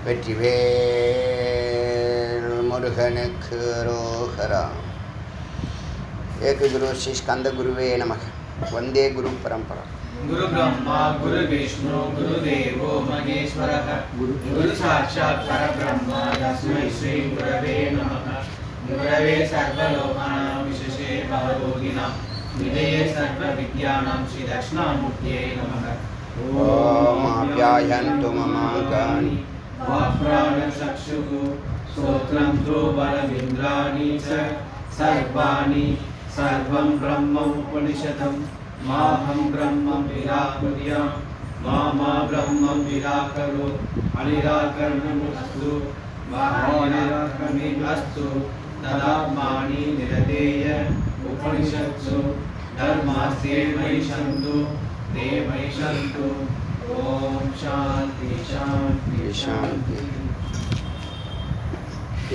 வெற்றிவேல் முருகனுக்கு ரோஹரா. ஏக குரு ஸ்ரீ ஸ்கந்த குருவே நமக. வந்தே குரு பரம்பரா. गुरु ब्रह्मा गुरु विष्णु गुरुदेवो महेश्वरः गुरु साक्षात् परब्रह्म तस्मै श्री गुरवे नमः. गुरवे सर्वलोकानां विशेषे भवरोगिणां निधये सर्वविद्यानां श्री दक्षिणामूर्तये नमः. ओम आप्यायन्तु ममाङ्गानि वाक्प्राणचक्षुः श्रोत्रं तु बलमिन्द्राणि च सर्वाणि सर्वं ब्रह्म उपनिषदम् माहं ब्रह्मं निराकुर्यां मा ब्रह्मं निराकरो अनिराकरणमस्तु निराकरणमस्तु तदात्मानि निरतेय उपनिषत्सु धर्मास्ते मयि सन्तु ते मयि सन्तु. ओम शांति शांति शांति.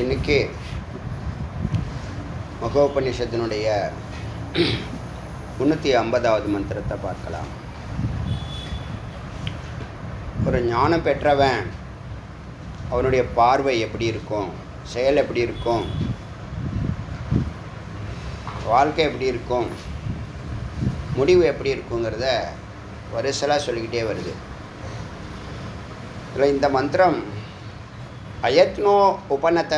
இன்னைக்கு மகோபனிஷத்தினுடைய 350வது மந்திரத்தை பார்க்கலாம். ஒரு ஞானம் பெற்றவன் அவனுடைய பார்வை எப்படி இருக்கும், செயல் எப்படி இருக்கும், வாழ்க்கை எப்படி இருக்கும், முடிவு எப்படி இருக்குங்கிறத வரிசலாக சொல்லிக்கிட்டே வருது. இதில் இந்த மந்திரம் அயத்னோ உபநத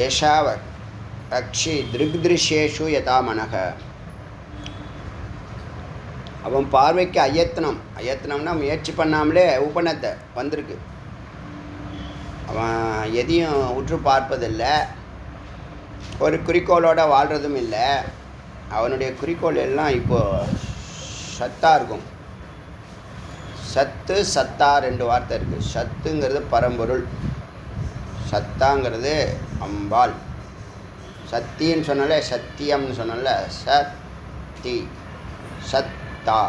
ஏஷாவ அக்ஷி திருக்திருஷேஷு யதா மனக. அவன் பார்வைக்கு அயத்னம்னா முயற்சி பண்ணாமலே உபநத்தை வந்திருக்கு. அவன் எதையும் உற்று பார்ப்பதில்லை, ஒரு குறிக்கோளோடு வாழ்கிறதும் இல்லை. அவனுடைய குறிக்கோள் எல்லாம் இப்போது சத்தாக இருக்கும். சத்து சத்தா 2 வார்த்தை இருக்குது. சத்துங்கிறது பரம்பொருள், சத்தாங்கிறது அம்பாள். சத்தின்னு சொன்னாலே சத்தியம்னு சொன்னால சத்தி சத்தா.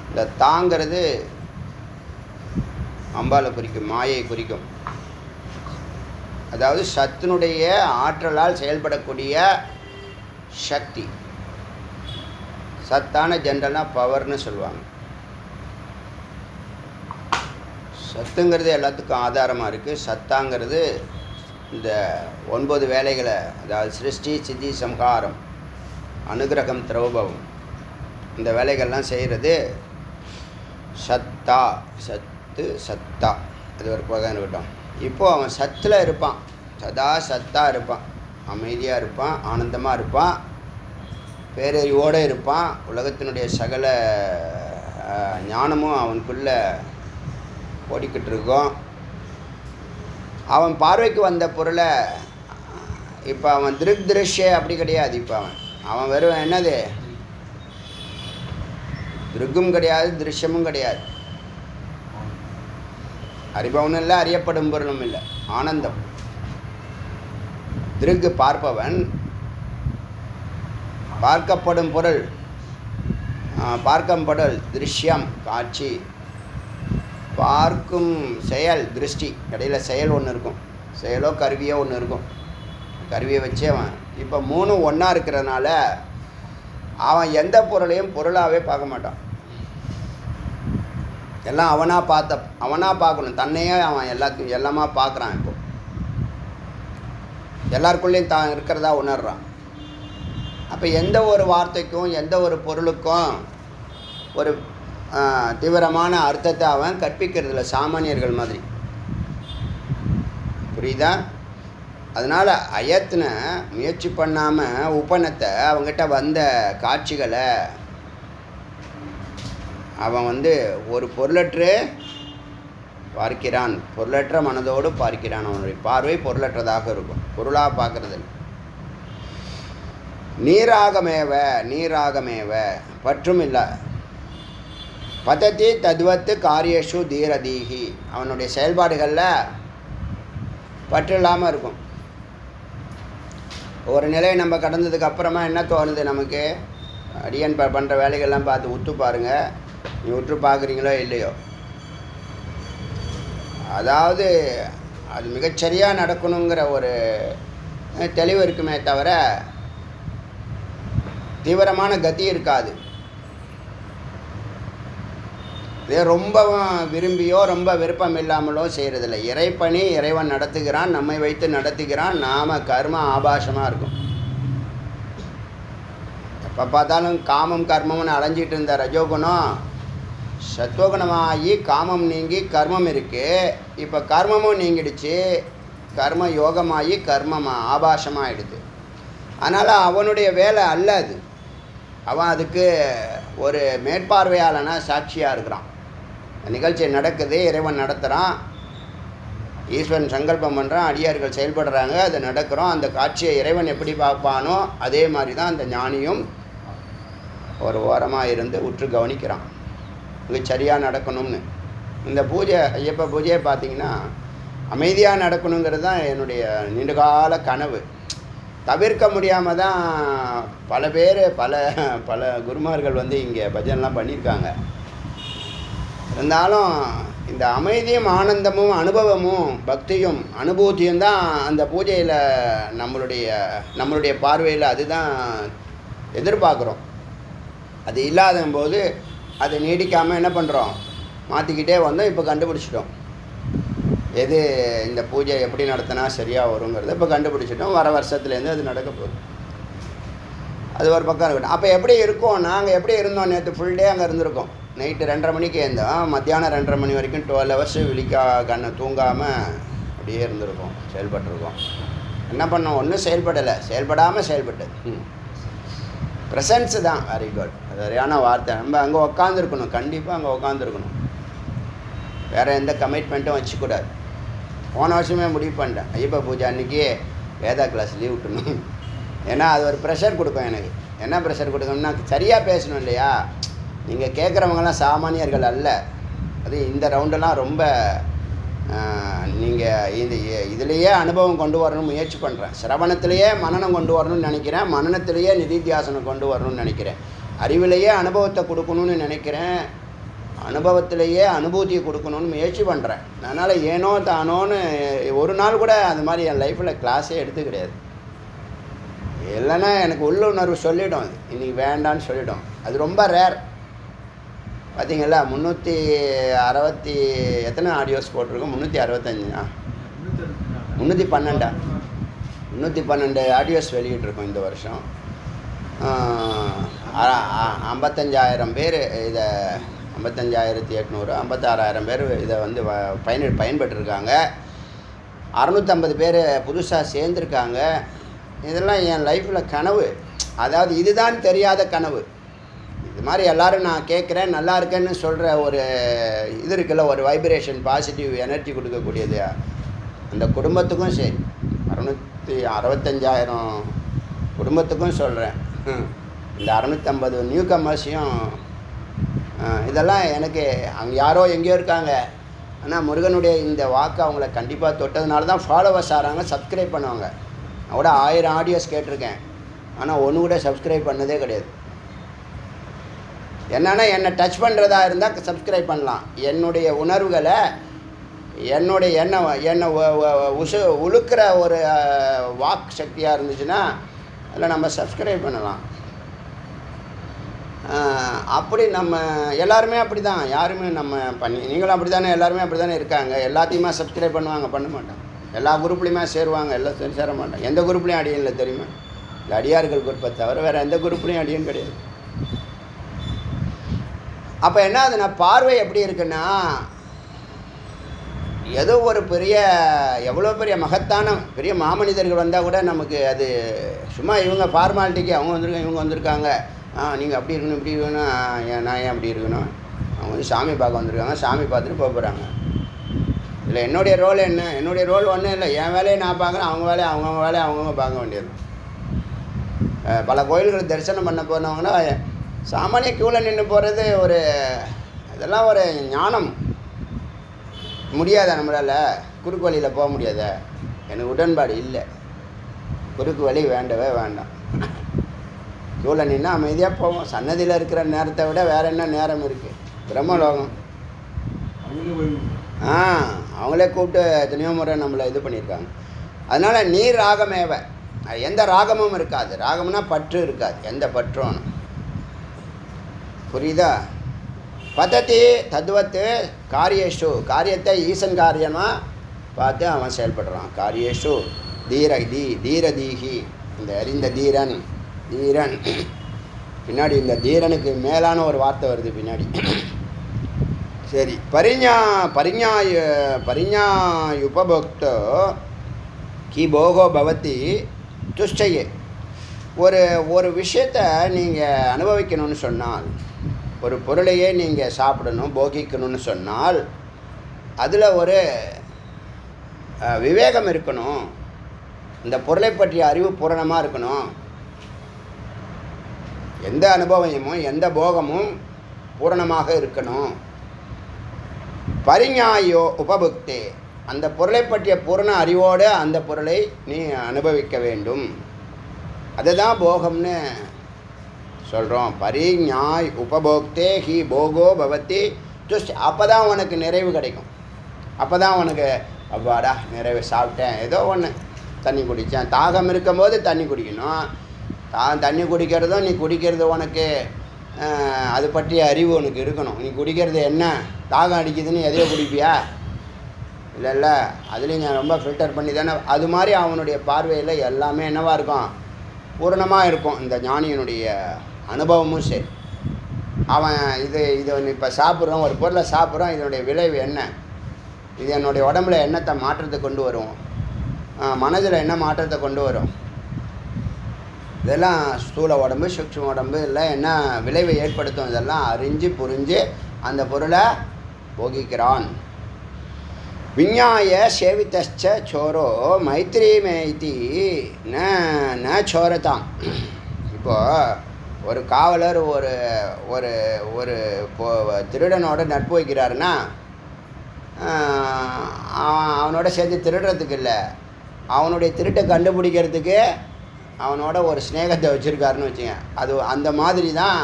இந்த தாங்கிறது அம்பாளை குறிக்கும், மாயை குறிக்கும். அதாவது சத்தினுடைய ஆற்றலால் செயல்படக்கூடிய சக்தி. சத்தான ஜென்ரலாக பவர்னு சொல்லுவாங்க. சத்துங்கிறது எல்லாத்துக்கும் ஆதாரமாக இருக்குது. சத்தாங்கிறது இந்த 9 வேலைகளை, அதாவது சிருஷ்டி சித்தி சம்ஹாரம் அனுகிரகம் திரௌபவம், இந்த வேலைகள்லாம் செய்கிறது சத்தா. சத்து சத்தா அது ஒரு பகம் இருக்கட்டும். இப்போது அவன் சத்தில் இருப்பான், சதா சத்தாக இருப்பான், அமைதியாக இருப்பான், ஆனந்தமாக இருப்பான், பேரறிவோடு இருப்பான். உலகத்தினுடைய சகல ஞானமும் அவனுக்குள்ளே ஓடிக்கிட்டு இருக்கோம். அவன் பார்வைக்கு வந்த பொருளை இப்போ அவன் திருஷ்ய அப்படி கிடையாது. இப்போ அவன் வெறும் என்னது, திருக்கும் கிடையாது, திருஷ்யமும் கிடையாது, அறிபவனும் இல்லை, அறியப்படும் பொருளும் இல்லை, ஆனந்தம். திருக்கு பார்ப்பவன், பார்க்கப்படும் பொருள், பார்க்கப்படல் திருஷ்யம் காட்சி, பார்க்கும் செயல் திருஷ்டி. இடையில் செயல் ஒன்று இருக்கும், செயலோ கருவியோ ஒன்று இருக்கும். கருவியை வச்சு அவன் இப்போ 3 ஒன்றா இருக்கிறதுனால அவன் எந்த பொருளையும் பொருளாகவே பார்க்க மாட்டான். எல்லாம் அவனாக பார்க்கணும். தன்னையே அவன் எல்லாமா பார்க்குறான். இப்போ எல்லாருக்குள்ளேயும் தான் இருக்கிறதா உணர்றான். அப்போ எந்த ஒரு வார்த்தைக்கும் எந்த ஒரு பொருளுக்கும் ஒரு தீவிரமான அர்த்தத்தை அவன் கற்பிக்கிறதில்ல, சாமானியர்கள் மாதிரி. புரியுதா? அதனால் அயத்ன முயற்சி பண்ணாமல் உபநத்தை அவங்ககிட்ட வந்த காட்சிகளை அவன் ஒரு பொருளற்று பார்க்கிறான், பொருளற்ற மனதோடு பார்க்கிறான். அவனுடைய பார்வை பொருளற்றதாக இருக்கும், பொருளாக பார்க்கறதில்லை. நீராகமேவ பற்றும் இல்லை. பதத்தி தத்வத்து காரியேஷு தீரதீகி. அவனுடைய செயல்பாடுகளில் பற்று இல்லாமல் இருக்கும். ஒரு நிலையை நம்ம கடந்ததுக்கு அப்புறமா என்ன தோணுது நமக்கு, அடியன் பண்ணுற வேலைகள்லாம் பார்த்து உற்று பாருங்கள். நீ உற்று பார்க்குறீங்களோ இல்லையோ, அதாவது அது மிகச்சரியாக நடக்கணுங்கிற ஒரு தெளிவு இருக்குமே தவிர தீவிரமான கதி இருக்காது. இதே ரொம்ப விரும்பியோ ரொம்ப விருப்பம் இல்லாமலோ செய்கிறதில்ல. இறைப்பணி இறைவன் நடத்துகிறான், நம்மை வைத்து நடத்துகிறான். நாம் கர்ம ஆபாசமாக இருக்கும். எப்போ பார்த்தாலும் காமம் கர்மம்னு அலைஞ்சிட்டு இருந்த ரஜோகுணம் சத்வகுணமாகி காமம் நீங்கி கர்மம் இருக்குது. இப்போ கர்மமும் நீங்கிடுச்சு, கர்ம யோகமாகி கர்மம் ஆபாசமாகிடுது. அதனால் அவனுடைய வேலை அல்ல அது. அவன் அதுக்கு ஒரு மேற்பார்வையாளனா சாட்சியாக இருக்கிறான். நிகழ்ச்சி நடக்குது, இறைவன் நடத்துகிறான், ஈஸ்வரன் சங்கல்பம் பண்ணுறான், அடியார்கள் செயல்படுறாங்க, அது நடக்கிறோம். அந்த காட்சியை இறைவன் எப்படி பார்ப்பானோ அதே மாதிரி தான் அந்த ஞானியும் ஒரு ஓரமாக இருந்து உற்று கவனிக்கிறான். இங்கே சரியாக நடக்கணும்னு. இந்த பூஜை ஐயப்ப பூஜையை பார்த்திங்கன்னா அமைதியாக நடக்கணுங்கிறது தான் என்னுடைய நீண்டகால கனவு. தவிர்க்க முடியாமல் தான் பல பேர் பல குருமார்கள் வந்து இங்கே பஜனைலாம் பண்ணியிருக்காங்க. இருந்தாலும் இந்த அமைதியும் ஆனந்தமும் அனுபவமும் பக்தியும் அனுபூதியும் தான் அந்த பூஜையில் நம்மளுடைய பார்வையில் அதுதான் எதிர்பார்க்குறோம். அது இல்லாத போது அது நீடிக்காமல் என்ன பண்ணுறோம், மாற்றிக்கிட்டே வந்தோம். இப்போ கண்டுபிடிச்சிட்டோம் எது இந்த பூஜை எப்படி நடத்தினா சரியாக வருங்கிறத இப்போ கண்டுபிடிச்சிட்டோம். வர வருஷத்துலேருந்து அது நடக்க போகுது. அது ஒரு பக்கம் இருக்கட்டும். அப்போ எப்படி இருக்கோம், நாங்கள் எப்படி இருந்தோம், நேற்று ஃபுல் டே அங்கே இருந்திருக்கோம். நைட்டு 2:30 மணிக்கு எழுந்தோம், மத்தியானம் 2:30 மணி வரைக்கும் 12 ஹவர்ஸ் கண்ணை தூங்காமல் அப்படியே இருந்திருக்கோம், செயல்பட்டுருக்கோம். என்ன பண்ணோம், ஒன்றும் செயல்படாமல் செயல்பட்டது. ப்ரெசன்ஸு தான் வெரி குட், அது சரியான வார்த்தை. நம்ம அங்கே உக்காந்துருக்கணும், கண்டிப்பாக அங்கே உக்காந்துருக்கணும். வேறு எந்த கமிட்மெண்ட்டும் வச்சுக்கூடாது. போன வருஷமே முடிவு பண்ணிட்டேன், ஐயப்ப பூஜை அன்றைக்கி வேதா கிளாஸ் லீவ் விட்டணும். ஏன்னா அது ஒரு ப்ரெஷர் கொடுக்கும் எனக்கு. என்ன ப்ரெஷர் கொடுக்கணும்னா சரியாக பேசணும் இல்லையா. நீங்கள் கேட்குறவங்கலாம் சாமானியர்கள் அல்ல. அது இந்த ரவுண்டெல்லாம் ரொம்ப நீங்கள் இதுலேயே அனுபவம் கொண்டு வரணும்னு முயற்சி பண்ணுறேன். சிரவணத்திலேயே மனனம் கொண்டு வரணும்னு நினைக்கிறேன், மனனத்திலேயே நிதித்தியாசனம் கொண்டு வரணும்னு நினைக்கிறேன், அறிவிலேயே அனுபவத்தை கொடுக்கணும்னு நினைக்கிறேன், அனுபவத்திலேயே அனுபூதியை கொடுக்கணும்னு முயற்சி பண்ணுறேன். அதனால் ஏனோ தானோன்னு ஒரு நாள் கூட அது மாதிரி என் லைஃப்பில் கிளாஸே எடுத்து கிடையாது. இல்லைன்னா எனக்கு உள்ளுணர்வு சொல்லிடும், இன்றைக்கி வேண்டான்னு சொல்லிடும். அது ரொம்ப ரேர். பார்த்தீங்களா, 360 எத்தனை ஆடியோஸ் போட்டிருக்கோம், 365 312 ஆடியோஸ் வெளியிட்ருக்கோம் இந்த வருஷம். 55,000 பேர் இதை 55,800 56,000 பேர் இதை வந்து பயன்பெற்றிருக்காங்க. 650 பேர் புதுசாக சேர்ந்துருக்காங்க. இதெல்லாம் என் லைஃப்பில் கனவு. அதாவது இதுதான் தெரியாத கனவு. இது மாதிரி எல்லோரும் நான் கேட்குறேன் நல்லா இருக்கேன்னு சொல்கிற ஒரு இது இருக்குல்ல, ஒரு வைப்ரேஷன், பாசிட்டிவ் எனர்ஜி கொடுக்கக்கூடியது. அந்த குடும்பத்துக்கும் சரி, 665,000 குடும்பத்துக்கும் சொல்கிறேன். இந்த 650 நியூ கமர்ஸையும் இதெல்லாம் எனக்கு அங்கே யாரோ எங்கேயோ இருக்காங்க. ஆனால் முருகனுடைய இந்த வாக்கு அவங்கள கண்டிப்பாக தொட்டதுனால தான் ஃபாலோவர்ஸ் ஆகிறாங்க, சப்ஸ்கிரைப் பண்ணுவாங்க. நான் கூட 1000 ஆடியோஸ் கேட்டிருக்கேன், ஆனால் ஒன்று கூட சப்ஸ்கிரைப் பண்ணதே கிடையாது. என்னென்னா என்னை டச் பண்ணுறதா இருந்தால் சப்ஸ்கிரைப் பண்ணலாம். என்னுடைய உணர்வுகளை என்னை உழுக்கிற ஒரு வாக் சக்தியாக இருந்துச்சுன்னா அதில் நம்ம சப்ஸ்கிரைப் பண்ணலாம். அப்படி நம்ம எல்லாருமே அப்படி தான், யாருமே நம்ம நீங்களும் அப்படி தானே, எல்லாருமே அப்படி தானே இருக்காங்க. எல்லாத்தையுமே சப்ஸ்கிரைப் பண்ணுவாங்க, பண்ண மாட்டாங்க. எல்லா குரூப்லேயுமே சேருவாங்க, எல்லாம் சேர மாட்டாங்க. எந்த குரூப்லேயும் அடியன் இல்லை தெரியுமா. இந்த அடியார்கள் குரூப்பை தவிர வேறு எந்த குரூப்லேயும் அடியன் கிடையாது. அப்போ என்ன ஆகுதுன்னா, பார்வை எப்படி இருக்குன்னா, ஏதோ ஒரு எவ்வளோ பெரிய மகத்தான பெரிய மாமனிதர்கள் வந்தால் கூட நமக்கு அது சும்மா இவங்க ஃபார்மாலிட்டிக்கு அவங்க வந்திருக்காங்க, இவங்க வந்திருக்காங்க, நீங்கள் அப்படி இருக்கணும் இப்படி இருக்கணும், நான் ஏன் அப்படி இருக்கணும், அவங்க வந்து சாமி பார்க்க வந்திருக்காங்க, சாமி பார்த்துட்டு போக போகிறாங்க. இல்லை என்னுடைய ரோல் என்ன, என்னுடைய ரோல் ஒன்றும் இல்லை. என் வேலையை நான் பார்க்குறேன், அவங்க வேலையை அவங்கவுங்க வேலையை அவங்கவுங்க பார்க்க வேண்டியது. பல கோயில்களை தரிசனம் பண்ண போனவங்கன்னா சாமானிய க்யூவில் நின்று போகிறது இதெல்லாம் ஒரு ஞானம். முடியாத நம்மளால் குறுக்கு வழியில் போக முடியாத, எனக்கு உடன்பாடு இல்லை. குறுக்கு வழி வேண்டவே வேண்டாம். க்யூவில் நின்று அமைதியாக போவோம். சன்னதியில் இருக்கிற நேரத்தை விட வேறு என்ன நேரம் இருக்குது? பிரம்மலோகம். அவங்களே கூப்பிட்டு எத்தனையோ முறை நம்மளை இது பண்ணியிருக்காங்க. அதனால் நீ ராகமேவ, எந்த ராகமும் இருக்காது. ராகம்னா பற்று இருக்காது, எந்த பற்றும். புரியுதா? பதத்தி தத்துவத்து காரியேஷு, காரியத்தை ஈசன் காரியமாக பார்த்து அவன் செயல்படுறான். காரியேஷு தீரதீகி, இந்த அறிந்த தீரன். தீரன் பின்னாடி இந்த தீரனுக்கு மேலான ஒரு வார்த்தை வருது பின்னாடி. சரி, பரிஞாயுபபோக்தோ கி போகோ பவதி துஷ்டையே. ஒரு விஷயத்தை நீங்கள் அனுபவிக்கணும்னு சொன்னால், ஒரு பொருளையே நீங்கள் சாப்பிடணும் போகிக்கணும்னு சொன்னால் அதில் ஒரு விவேகம் இருக்கணும். இந்த பொருளை பற்றிய அறிவு பூரணமாக இருக்கணும். எந்த அனுபவமும் எந்த போகமும் பூரணமாக இருக்கணும். பரிஞாயோ உபபுக்தே, அந்த பொருளை பற்றிய பூரண அறிவோடு அந்த பொருளை நீ அனுபவிக்க வேண்டும். அதுதான் போகம்னு சொல்கிறோம். பரிஞாய் உபபோக்தே ஹி போகோ பவதி துஷ்ட. அப்போ தான் உனக்கு நிறைவு கிடைக்கும். அப்போ தான் உனக்கு அவ்வாடா நிறைவு சாப்பிட்டேன், ஏதோ ஒன்று தண்ணி குடித்தேன். தாகம் இருக்கும்போது தண்ணி குடிக்கணும். தண்ணி குடிக்கிறதும் நீ குடிக்கிறது உனக்கு அது பற்றிய அறிவு உனக்கு இருக்கணும். நீ குடிக்கிறது என்ன, தாகம் அடிக்குதுன்னு எதையோ குடிப்பியா? இல்லைல்ல, அதுலேயும் நான் ரொம்ப ஃபில்டர் பண்ணி தானே. அது மாதிரி அவனுடைய பார்வையில் எல்லாமே என்னவாக இருக்கும், பூரணமாக இருக்கும். இந்த ஞானியனுடைய அனுபவமும் சரி. அவன் இது இப்போ சாப்பிட்றோம், ஒரு பொருளை சாப்பிட்றோம், இதனுடைய விளைவு என்ன, இது என்னுடைய உடம்புல என்னத்தை மாற்றத்தை கொண்டு வரும், மனதில் என்ன மாற்றத்தை கொண்டு வரும், இதெல்லாம் ஸ்தூல உடம்பு சூக்ஷ்ம உடம்பு இல்லை என்ன விளைவை ஏற்படுத்தும், இதெல்லாம் அறிஞ்சு புரிஞ்சு அந்த பொருளை போகிக்கிறான். விஞ்ஞாய சேவித்தச்ச சோரோ மைத்ரி மேய்த்தி ந சோரதாம். இப்போது ஒரு காவலர் ஒரு ஒரு ஒரு திருடனோட நட்பு வைக்கிறாருன்னா அவனோட சேர்ந்து திருடுறதுக்கு இல்லை, அவனுடைய திருட்டை கண்டுபிடிக்கிறதுக்கு அவனோட ஒரு ஸ்நேகத்தை வச்சுருக்காருன்னு வச்சுங்க. அது அந்த மாதிரி தான்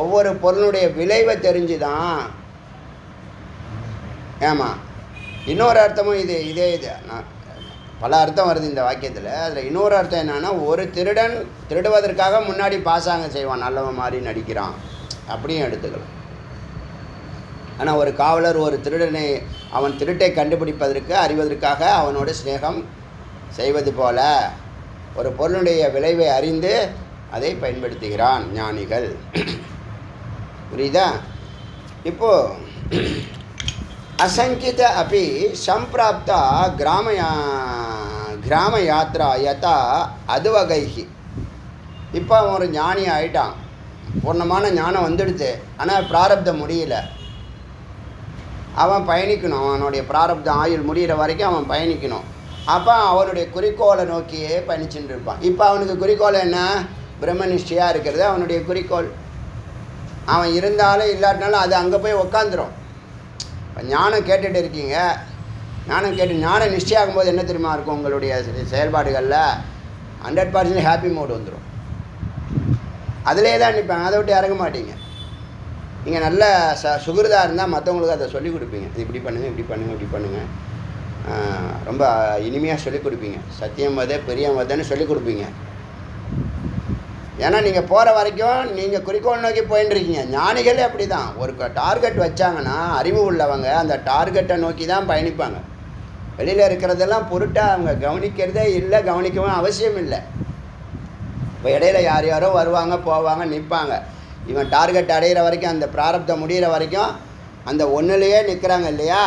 ஒவ்வொரு பொருளுடைய விளைவை தெரிஞ்சு தான். ஏமா இன்னொரு அர்த்தமும் இதே நான் பல அர்த்தம் வருது இந்த வாக்கியத்தில். அதில் இன்னொரு அர்த்தம் என்னென்னா, ஒரு திருடன் திருடுவதற்காக முன்னாடி பாசாங்க செய்வான், நல்லவன் மாதிரி நடிக்கிறான், அப்படியும் எடுத்துக்கலாம். ஆனால் ஒரு காவலர் ஒரு திருடனை அவன் திருட்டை கண்டுபிடிப்பதற்கு அறிவதற்காக அவனோட ஸ்நேகம் செய்வது போல ஒரு பொருளுடைய விளைவை அறிந்து அதை பயன்படுத்துகிறான் ஞானிகள். புரியுதா? இப்போது அசங்கித அப்படி சம்பிராப்தா கிராம யாத்ரா யதா அதுவகைஹி. இப்போ அவன் ஒரு ஞானி ஆகிட்டான், பூர்ணமான ஞானம் வந்துடுது. ஆனால் பிராரப்தம் முடியல, அவன் பயணிக்கணும். அவனுடைய பிராரப்தம் ஆயுள் முடிகிற வரைக்கும் அவன் பயணிக்கணும். அப்போ அவனுடைய குறிக்கோளை நோக்கியே பயணிச்சுட்டு இருப்பான். இப்போ அவனுக்கு குறிக்கோள் என்ன, பிரம்மனிஷ்டையாக இருக்கிறது அவனுடைய குறிக்கோள். அவன் இருந்தாலும் இல்லாட்டினாலும் அது அங்கே போய் உக்காந்துரும். இப்போ ஞானம் கேட்டுகிட்டு இருக்கீங்க, ஞான நிச்சயாகும் போது என்ன தெரியுமா இருக்கும், உங்களுடைய செயல்பாடுகளில் 100% ஹாப்பி மோடு வந்துடும். அதிலே தான் நிற்பாங்க, அதை விட்டு இறங்க மாட்டீங்க. நீங்கள் நல்ல சுகிருதாக இருந்தால் மற்றவங்களுக்கு அதை சொல்லிக் கொடுப்பீங்க. இது இப்படி பண்ணுங்கள், இப்படி பண்ணுங்கள், இப்படி பண்ணுங்கள், ரொம்ப இனிமையாக சொல்லிக் கொடுப்பீங்க. சத்தியம் வதை பெரியம் வதைன்னு சொல்லிக் கொடுப்பீங்க. ஏன்னா நீங்கள் போகிற வரைக்கும் நீங்கள் குறிக்கோள் நோக்கி போயின்னு இருக்கீங்க. ஞானிகளே அப்படி தான். ஒரு டார்கெட் வச்சாங்கன்னா அறிவு உள்ளவங்க அந்த டார்கெட்டை நோக்கி தான் பயணிப்பாங்க. வெளியில் இருக்கிறதெல்லாம் பொருட்டாக அவங்க கவனிக்கிறதே இல்லை, கவனிக்கவும் அவசியம் இல்லை. இப்போ இடையில யாரோ வருவாங்க போவாங்க நிற்பாங்க. இவன் டார்கெட் அடைகிற வரைக்கும், அந்த பிராரப்தம் முடிகிற வரைக்கும் அந்த ஒன்றுலையே நிற்கிறாங்க இல்லையா?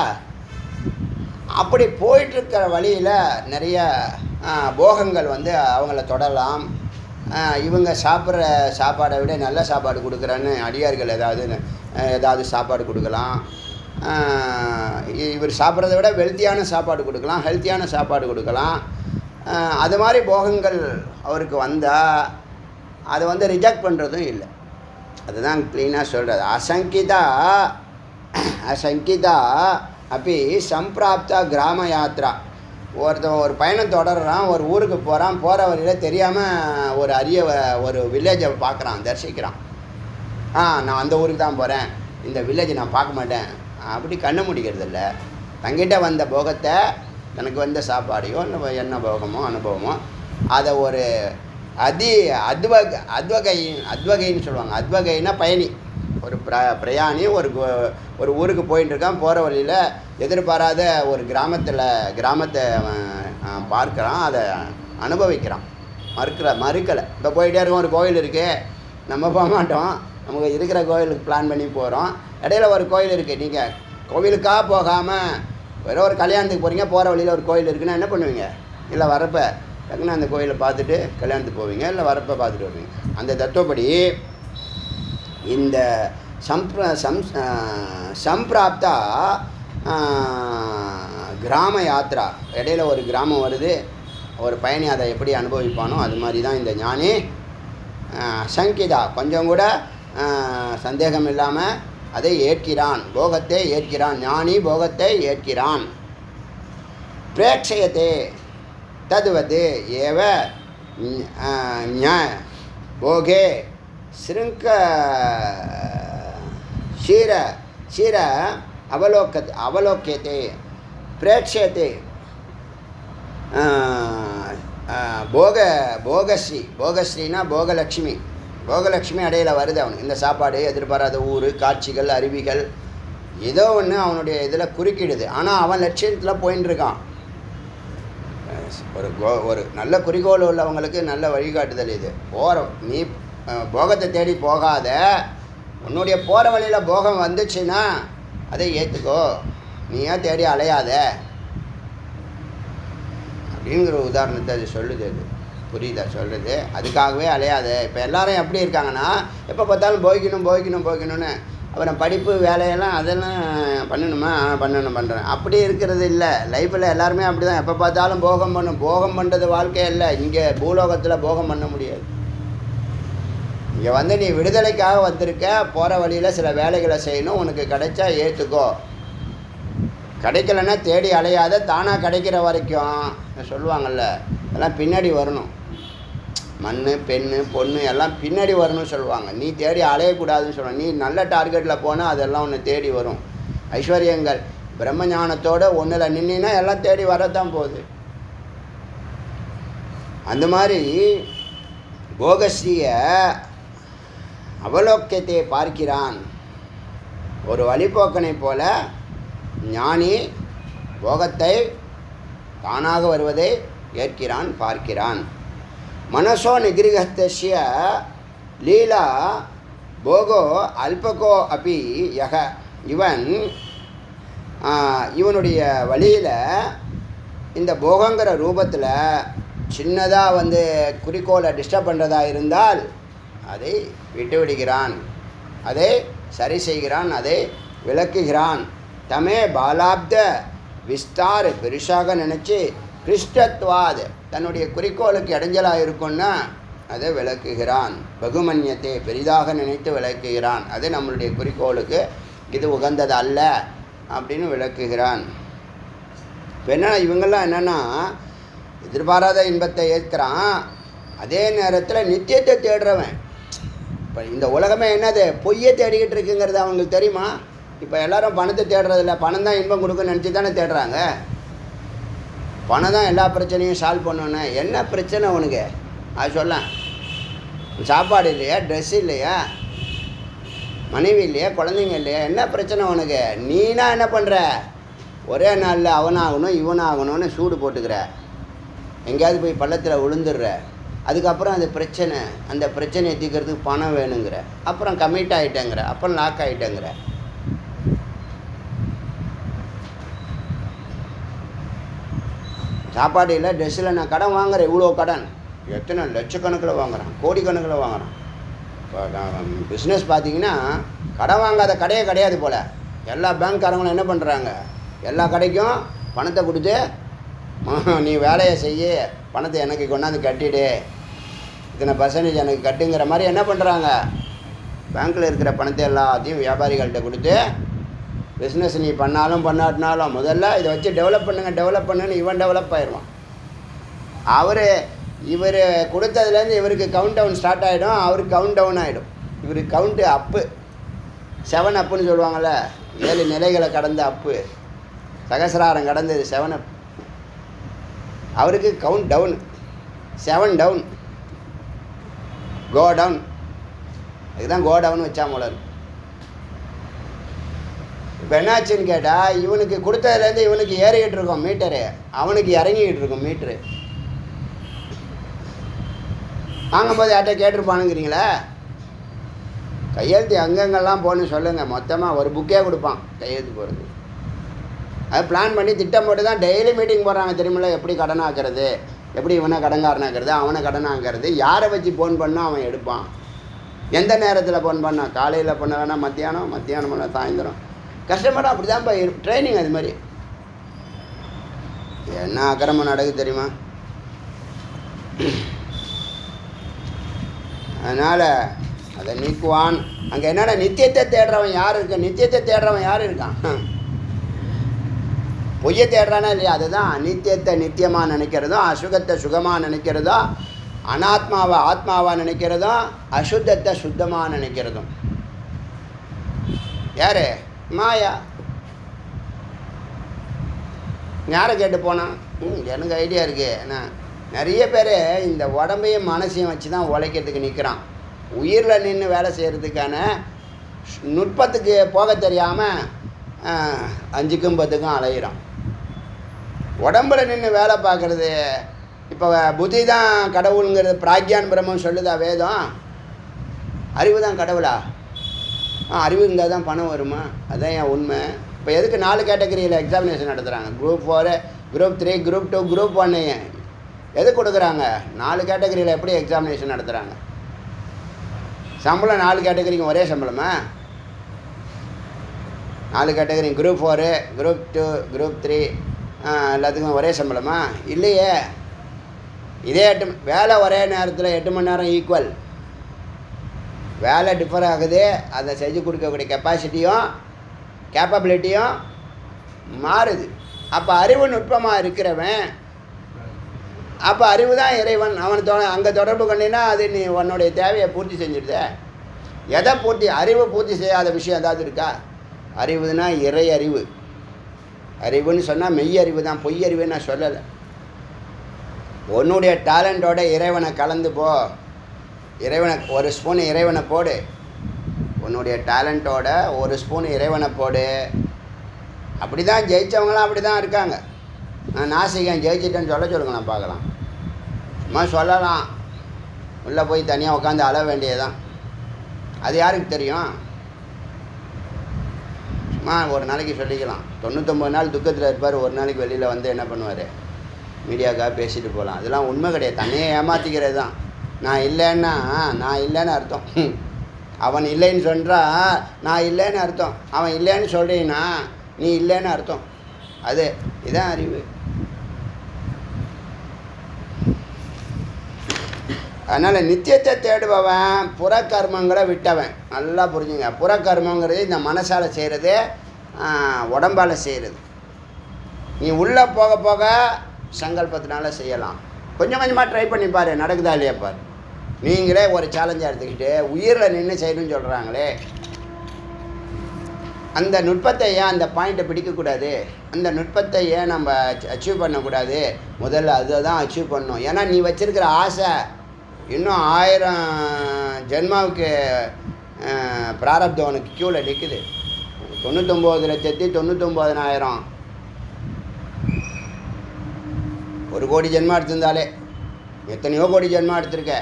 அப்படி போயிட்டுருக்கிற வழியில் நிறைய போகங்கள் வந்து அவங்கள தொடரலாம். இவங்க சாப்பிட்ற சாப்பாடை விட நல்ல சாப்பாடு கொடுக்குறேன்னு அடியார்கள் ஏதாவது சாப்பாடு கொடுக்கலாம். இவர் சாப்பிட்றத விட வெல்த்தியான சாப்பாடு கொடுக்கலாம், ஹெல்த்தியான சாப்பாடு கொடுக்கலாம். அது மாதிரி போகங்கள் அவருக்கு வந்தால் அதை வந்து ரிஜெக்ட் பண்ணுறதும் இல்லை. அதுதான் க்ளீனாக சொல்கிறது. அசங்கிதா அப்படி சம்பிராப்தா கிராம யாத்ரா. ஒருத்தன் ஒரு பயணம் தொடர்றான், ஒரு ஊருக்கு போகிறான், போகிற வழியில் தெரியாமல் ஒரு வில்லேஜை பார்க்குறான், தரிசிக்கிறான். நான் அந்த ஊருக்கு தான் போகிறேன், இந்த வில்லேஜை நான் பார்க்க மாட்டேன் அப்படி கண்ணை முடிக்கிறது இல்லை. தங்கிட்ட வந்த போகத்தை தனக்கு வந்த சாப்பாடையோ என்ன போகமோ அனுபவமோ அதை ஒரு அத்வகைன்னு சொல்லுவாங்க. அத்வகைன்னா பயணி. ஒரு பிரயாணி ஒரு ஊருக்கு போயின்னு இருக்கான். போகிற வழியில் எதிர்பாராத ஒரு கிராமத்தை பார்க்குறான், அதை அனுபவிக்கிறான். மறுக்கலை. இப்போ போயிட்டே இருக்கோம், ஒரு கோயில் இருக்குது, நம்ம போக மாட்டோம், நமக்கு இருக்கிற கோயிலுக்கு பிளான் பண்ணி போகிறோம். இடையில ஒரு கோயில் இருக்குது, நீங்கள் கோவிலுக்காக போகாமல் வேறு ஒரு கல்யாணத்துக்கு போகிறீங்க, போகிற வழியில் ஒரு கோயில் இருக்குன்னா என்ன பண்ணுவீங்க? இல்லை வரப்போ டக்குன்னு அந்த கோயிலை பார்த்துட்டு கல்யாணத்துக்கு போவீங்க, இல்லை வரப்போ பார்த்துட்டு வருவீங்க. அந்த தத்துவப்படி இந்த சம்பிராப்தா கிராம யாத்ரா, இடையில ஒரு கிராமம் வருது, ஒரு பயணி அதை எப்படி அனுபவிப்பானோ அது மாதிரி தான் இந்த ஞானி சங்கிதா கொஞ்சம் கூட சந்தேகம் இல்லாமல் அதை ஏற்கிறான், போகத்தை ஏற்கிறான். ஞானி போகத்தை ஏற்கிறான். பிரேட்சயத்தே ததுவது ஏவ போகே சிருங்க ஷீர அவலோக்கியத்தை பிரேட்சயத்தை போகஸ்ரீனா போகலட்சுமி அடையில வருது அவனுக்கு. இந்த சாப்பாடு, எதிர்பாராத ஊர், காட்சிகள், அருவிகள், ஏதோ ஒன்று அவனுடைய இதில் குறுக்கிடுது. ஆனால் அவன் லட்சியத்தில் போயின்னு இருக்கான். ஒரு நல்ல குறிக்கோள் உள்ளவங்களுக்கு நல்ல வழிகாட்டுதல் இது. நீ போகத்தை தேடி போகாத, உன்னுடைய போகிற வழியில் போகம் வந்துச்சுன்னா அதை ஏற்றுக்கோ, நீ ஏன் தேடி அலையாத அப்படிங்கிற உதாரணத்தை அது சொல்லுது. அது புரியுதா சொல்கிறது? அதுக்காகவே அலையாத. இப்போ எல்லாரும் எப்படி இருக்காங்கன்னா, எப்போ பார்த்தாலும் போய்க்கணும்னு, அப்புறம் படிப்பு வேலையெல்லாம் அதெல்லாம் பண்ணுறேன் அப்படி இருக்கிறது இல்லை. லைஃப்பில் எல்லாருமே அப்படி தான், எப்போ பார்த்தாலும் போகம் பண்ணுறது வாழ்க்கையே இல்லை. இங்கே பூலோகத்தில் போகம் பண்ண முடியாது. இங்கே நீ விடுதலைக்காக வந்திருக்க, போகிற வழியில் சில வேலைகளை செய்யணும், உனக்கு கிடைச்சா ஏற்றுக்கோ, கிடைக்கலன்னா தேடி அலையாத, தானாக கிடைக்கிற வரைக்கும் சொல்லுவாங்கள்ல, எல்லாம் பின்னாடி வரணும். மண், பெண்ணு, பொண்ணு எல்லாம் பின்னாடி வரணும்னு சொல்லுவாங்க. நீ தேடி அலையக்கூடாதுன்னு சொல்லுவாங்க. நீ நல்ல டார்கெட்டில் போனால் அதெல்லாம் ஒன்று தேடி வரும். ஐஸ்வர்யங்கள் பிரம்மஞானத்தோடு ஒன்றில் நின்னா எல்லாம் தேடி வரத்தான் போகுது. அந்த மாதிரி போகஸ்ரீய அவலோக்கியத்தை பார்க்கிறான். ஒரு வழிபோக்கனை போல ஞானி போகத்தை தானாக வருவதை ஏற்கிறான், பார்க்கிறான். மனசோ நிகிரகஸ்ய லீலா போகோ அல்பகோ அப்பி யக, இவனுடைய வழியில் இந்த போகங்கிற ரூபத்தில் சின்னதாக குறிக்கோளை டிஸ்டர்ப் பண்ணுறதா இருந்தால் அதை விட்டு விடுகிறான், அதை சரி செய்கிறான், அதை விளக்குகிறான். தமே பாலாப்த விஸ்தார் பெருசாக நினச்சி கிருஷ்டத்வாத் தன்னுடைய குறிக்கோளுக்கு இடைஞ்சலாக இருக்குன்னா அதை விளக்குகிறான். பகுமன்யத்தை பெரிதாக நினைத்து விளக்குகிறான். அது நம்மளுடைய குறிக்கோளுக்கு இது உகந்தது அல்ல அப்படின்னு விளக்குகிறான். இப்போ என்னென்னா இவங்கெல்லாம் என்னென்னா எதிர்பாராத இன்பத்தை ஏற்கிறான், அதே நேரத்தில் நித்தியத்தை தேடுறவன். இப்போ இந்த உலகமே என்னது, பொய்யை தேடிக்கிட்டு இருக்குங்கிறது அவங்களுக்கு தெரியுமா? இப்போ எல்லோரும் பணத்தை தேடுறதில்ல, பணம் தான் இன்பம் கொடுக்குன்னு நினச்சி தானே தேடுறாங்க. பணம் தான் எல்லா பிரச்சனையும் சால்வ் பண்ணணுன்னு. என்ன பிரச்சனை உனக்கு அது சொல்ல? சாப்பாடு இல்லையா, ட்ரெஸ் இல்லையா, மனைவி இல்லையா, குழந்தைங்க இல்லையா, என்ன பிரச்சனை உனக்கு? நீனா என்ன பண்ணுற, ஒரே நாளில் அவனாகணும் இவனாகணும்னு சூடு போட்டுக்கிற, எங்கேயாவது போய் பள்ளத்தில் விழுந்துடுற. அதுக்கப்புறம் அந்த பிரச்சனை, அந்த பிரச்சனையை தீர்க்கறதுக்கு பணம் வேணுங்கிற, அப்புறம் கமிட் ஆகிட்டேங்கிற, அப்புறம் லாக் ஆகிட்டேங்கிற. சாப்பாடு இல்லை, ட்ரெஸ்ஸில் நான் கடன் வாங்குகிறேன், இவ்வளோ கடன், எத்தனை லட்சக்கணக்கில் வாங்குகிறேன், கோடிக்கணக்கில் வாங்குகிறேன். இப்போ பிஸ்னஸ் பார்த்திங்கன்னா கடன் வாங்காத கடையே கிடையாது போல். எல்லா பேங்க்காரங்களும் என்ன பண்ணுறாங்க, எல்லா கடைக்கும் பணத்தை கொடுத்து நீ வேலையை செய்ய, பணத்தை எனக்கு கொண்டாந்து கட்டிடு, இத்தனை பர்சன்டேஜ் எனக்கு கட்டுங்கிற மாதிரி என்ன பண்ணுறாங்க, பேங்க்கில் இருக்கிற பணத்தை எல்லாத்தையும் வியாபாரிகள்கிட்ட கொடுத்து பிஸ்னஸ் நீ பண்ணாலும் பண்ணாட்டினாலும் முதல்ல இதை வச்சு டெவலப் பண்ணுன்னு இவன் டெவலப் ஆயிடுவான். இவர் கொடுத்ததுலேருந்து இவருக்கு கவுண்ட் டவுன் ஸ்டார்ட் ஆகிடும், அவருக்கு கவுண்ட் டவுன் ஆகிடும். இவருக்கு கவுண்ட்டு அப்பு, 7 அப்புன்னு சொல்லுவாங்கள்ல, 7 நிலைகளை கடந்த அப்பு. சகசிராரம் கடந்தது 7 up. அவருக்கு countdown, 7 down, go down. அதுதான் கோ டவுன் வச்சா மூலம். இப்போ என்னாச்சுன்னு கேட்டால், இவனுக்கு கொடுத்ததுலேருந்து இவனுக்கு ஏறிக்கிட்டு இருக்கோம் மீட்டரு, அவனுக்கு இறங்கிக்கிட்டு இருக்கும் மீட்ரு. வாங்கும்போது யார்கிட்ட கேட்டிருப்பானுங்கிறீங்களே, கையெழுத்து எங்கெங்கெல்லாம் போகணுன்னு சொல்லுங்கள், மொத்தமாக ஒரு புக்கே கொடுப்பான் கையெழுத்து போகிறது. அது பிளான் பண்ணி திட்டம் போட்டு தான் டெய்லி மீட்டிங் போடுறாங்க தெரியுமில்ல. எப்படி கடனாக்குறது, எப்படி இவனை கடன்காரனாக்குறது, அவனை கடனாக்குறது, யாரை வச்சு ஃபோன் பண்ணால் அவன் எடுப்பான், எந்த நேரத்தில் ஃபோன் பண்ணால், காலையில் பண்ண வேணால் மத்தியானம், மத்தியானம் பண்ண சாயந்தரம். கஷ்டப்பட அப்படி தான் போய் ட்ரைனிங். அது மாதிரி என்ன அக்கிரமம் நடக்குது தெரியுமா. அதனால் அதை நீக்குவான். அங்கே என்னென்ன நித்தியத்தை தேடுறவன் யார் இருக்கான், நித்தியத்தை தேடுறவன் யார் இருக்கான், பொய்யை தேடுறானா இல்லையா. அதுதான் நித்தியத்தை நித்தியமாக நினைக்கிறதும், அசுகத்தை சுகமாக நினைக்கிறதும், அனாத்மாவை ஆத்மாவாக நினைக்கிறதும், அசுத்தத்தை சுத்தமாக நினைக்கிறதும். யார்? மாயா. யாரை கேட்டு போனான்? எனக்கு ஐடியா இருக்குது. ஏன்னா நிறைய பேர் இந்த உடம்பையும் மனசையும் வச்சு தான் உழைக்கிறதுக்கு நிற்கிறான். உயிரில் நின்று வேலை செய்கிறதுக்கான நுட்பத்துக்கு போக தெரியாமல் 5க்கும் 10க்கும் அலையிறான். உடம்புல நின்று வேலை பார்க்குறது. இப்போ புத்தி தான் கடவுளுங்கிறது பிராக்யான் பிரம்மன் சொல்லுதா வேதம். அறிவு தான் கடவுளா? அறிவு இருந்தால் தான் பணம் வருமா? அதுதான் என் உண்மை. இப்போ எதுக்கு 4 கேட்டகரியில் எக்ஸாமினேஷன் நடத்துகிறாங்க? குரூப் 4, குரூப் 3, குரூப் 2, குரூப் 1 எது கொடுக்குறாங்க? 4 கேட்டகரியில் எப்படி எக்ஸாமினேஷன் நடத்துகிறாங்க? சம்பளம் 4 கேட்டகரிக்கும் ஒரே சம்பளமா? 4 கேட்டகரி குரூப் 4, குரூப் 2, குரூப் 3 எல்லாத்துக்கும் ஒரே சம்பளமா? இல்லையே. இதே 8 வேலை ஒரே நேரத்தில் 8 மணி நேரம் ஈக்குவல். வேலை டிஃபர் ஆகுது. அதை செஞ்சு கொடுக்கக்கூடிய கெப்பாசிட்டியும் கேப்பபிலிட்டியும் மாறுது. அப்போ அறிவு நுட்பமாக இருக்கிறவன், அப்போ அறிவு தான் இறைவன். அவன் அங்கே தொடர்பு கொண்டினா அது நீ உன்னுடைய தேவையை பூர்த்தி செஞ்சிடுத. எதை பூர்த்தி? அறிவு பூர்த்தி செய்யாத விஷயம் ஏதாவது இருக்கா? அறிவுனா இறை அறிவு. அறிவுன்னு சொன்னால் மெய் அறிவு தான், பொய் அறிவுன்னு நான் சொல்லலை. உன்னுடைய டேலண்டோட இறைவனை கலந்து போ. இறைவனை ஒரு ஸ்பூன் இறைவனை போடு. உன்னுடைய டேலண்ட்டோட ஒரு ஸ்பூன் இறைவனை போடு. அப்படி தான் ஜெயித்தவங்களாம் அப்படி தான் இருக்காங்க. நான் நாசிகன் ஜெயிச்சிட்டேன்னு சொல்லுங்க, நான் பார்க்கலாம். சும்மா சொல்லலாம், உள்ளே போய் தனியாக உட்காந்து அழ வேண்டியதுதான். அது யாருக்கு தெரியும்? சும்மா ஒரு நாளைக்கு சொல்லிக்கலாம். 99 நாள் துக்கத்தில் இருப்பார், ஒரு நாளைக்கு வெளியில் வந்து என்ன பண்ணுவார்? மீடியாக்காக பேசிட்டு போகலாம். அதெல்லாம் உண்மை கிடையாது, தன்னையே ஏமாற்றிக்கிறது தான். நான் இல்லைன்னா நான் இல்லைன்னு அர்த்தம். அவன் இல்லைன்னு சொல்கிறான், நான் இல்லைன்னு அர்த்தம். அவன் இல்லைன்னு சொல்கிறீன்னா நீ இல்லைன்னு அர்த்தம். அது இதான் அறிவு. அதனால் நித்தியத்தை தேடுபவன் புறக்கர்மங்களை விட்டவன். நல்லா புரிஞ்சுங்க. புறக்கர்மங்கிறது இந்த மனசால் செய்கிறது, உடம்பால் செய்கிறது. நீ உள்ளே போக போக சங்கல்பத்தினால செய்யலாம். கொஞ்சம் கொஞ்சமாக ட்ரை பண்ணி பாரு, நடக்குதா இல்லையா பாரு. நீங்களே ஒரு சேலஞ்சாக எடுத்துக்கிட்டு உயிரில் நின்று செய்யணும்னு சொல்கிறாங்களே, அந்த நுட்பத்தை ஏன், அந்த பாயிண்ட்டை பிடிக்கக்கூடாது? அந்த நுட்பத்தை ஏன் நம்ம அச்சீவ் பண்ணக்கூடாது? முதல்ல அதை தான் அச்சீவ் பண்ணணும். ஏன்னா நீ வச்சுருக்கிற ஆசை இன்னும் 1000 ஜென்மாவுக்கு பிராரப்தம் உனக்கு க்யூவில் நிற்குது. 99,99,000 1 கோடி ஜென்மா எடுத்திருந்தாலே எத்தனையோ கோடி ஜென்மா எடுத்திருக்க.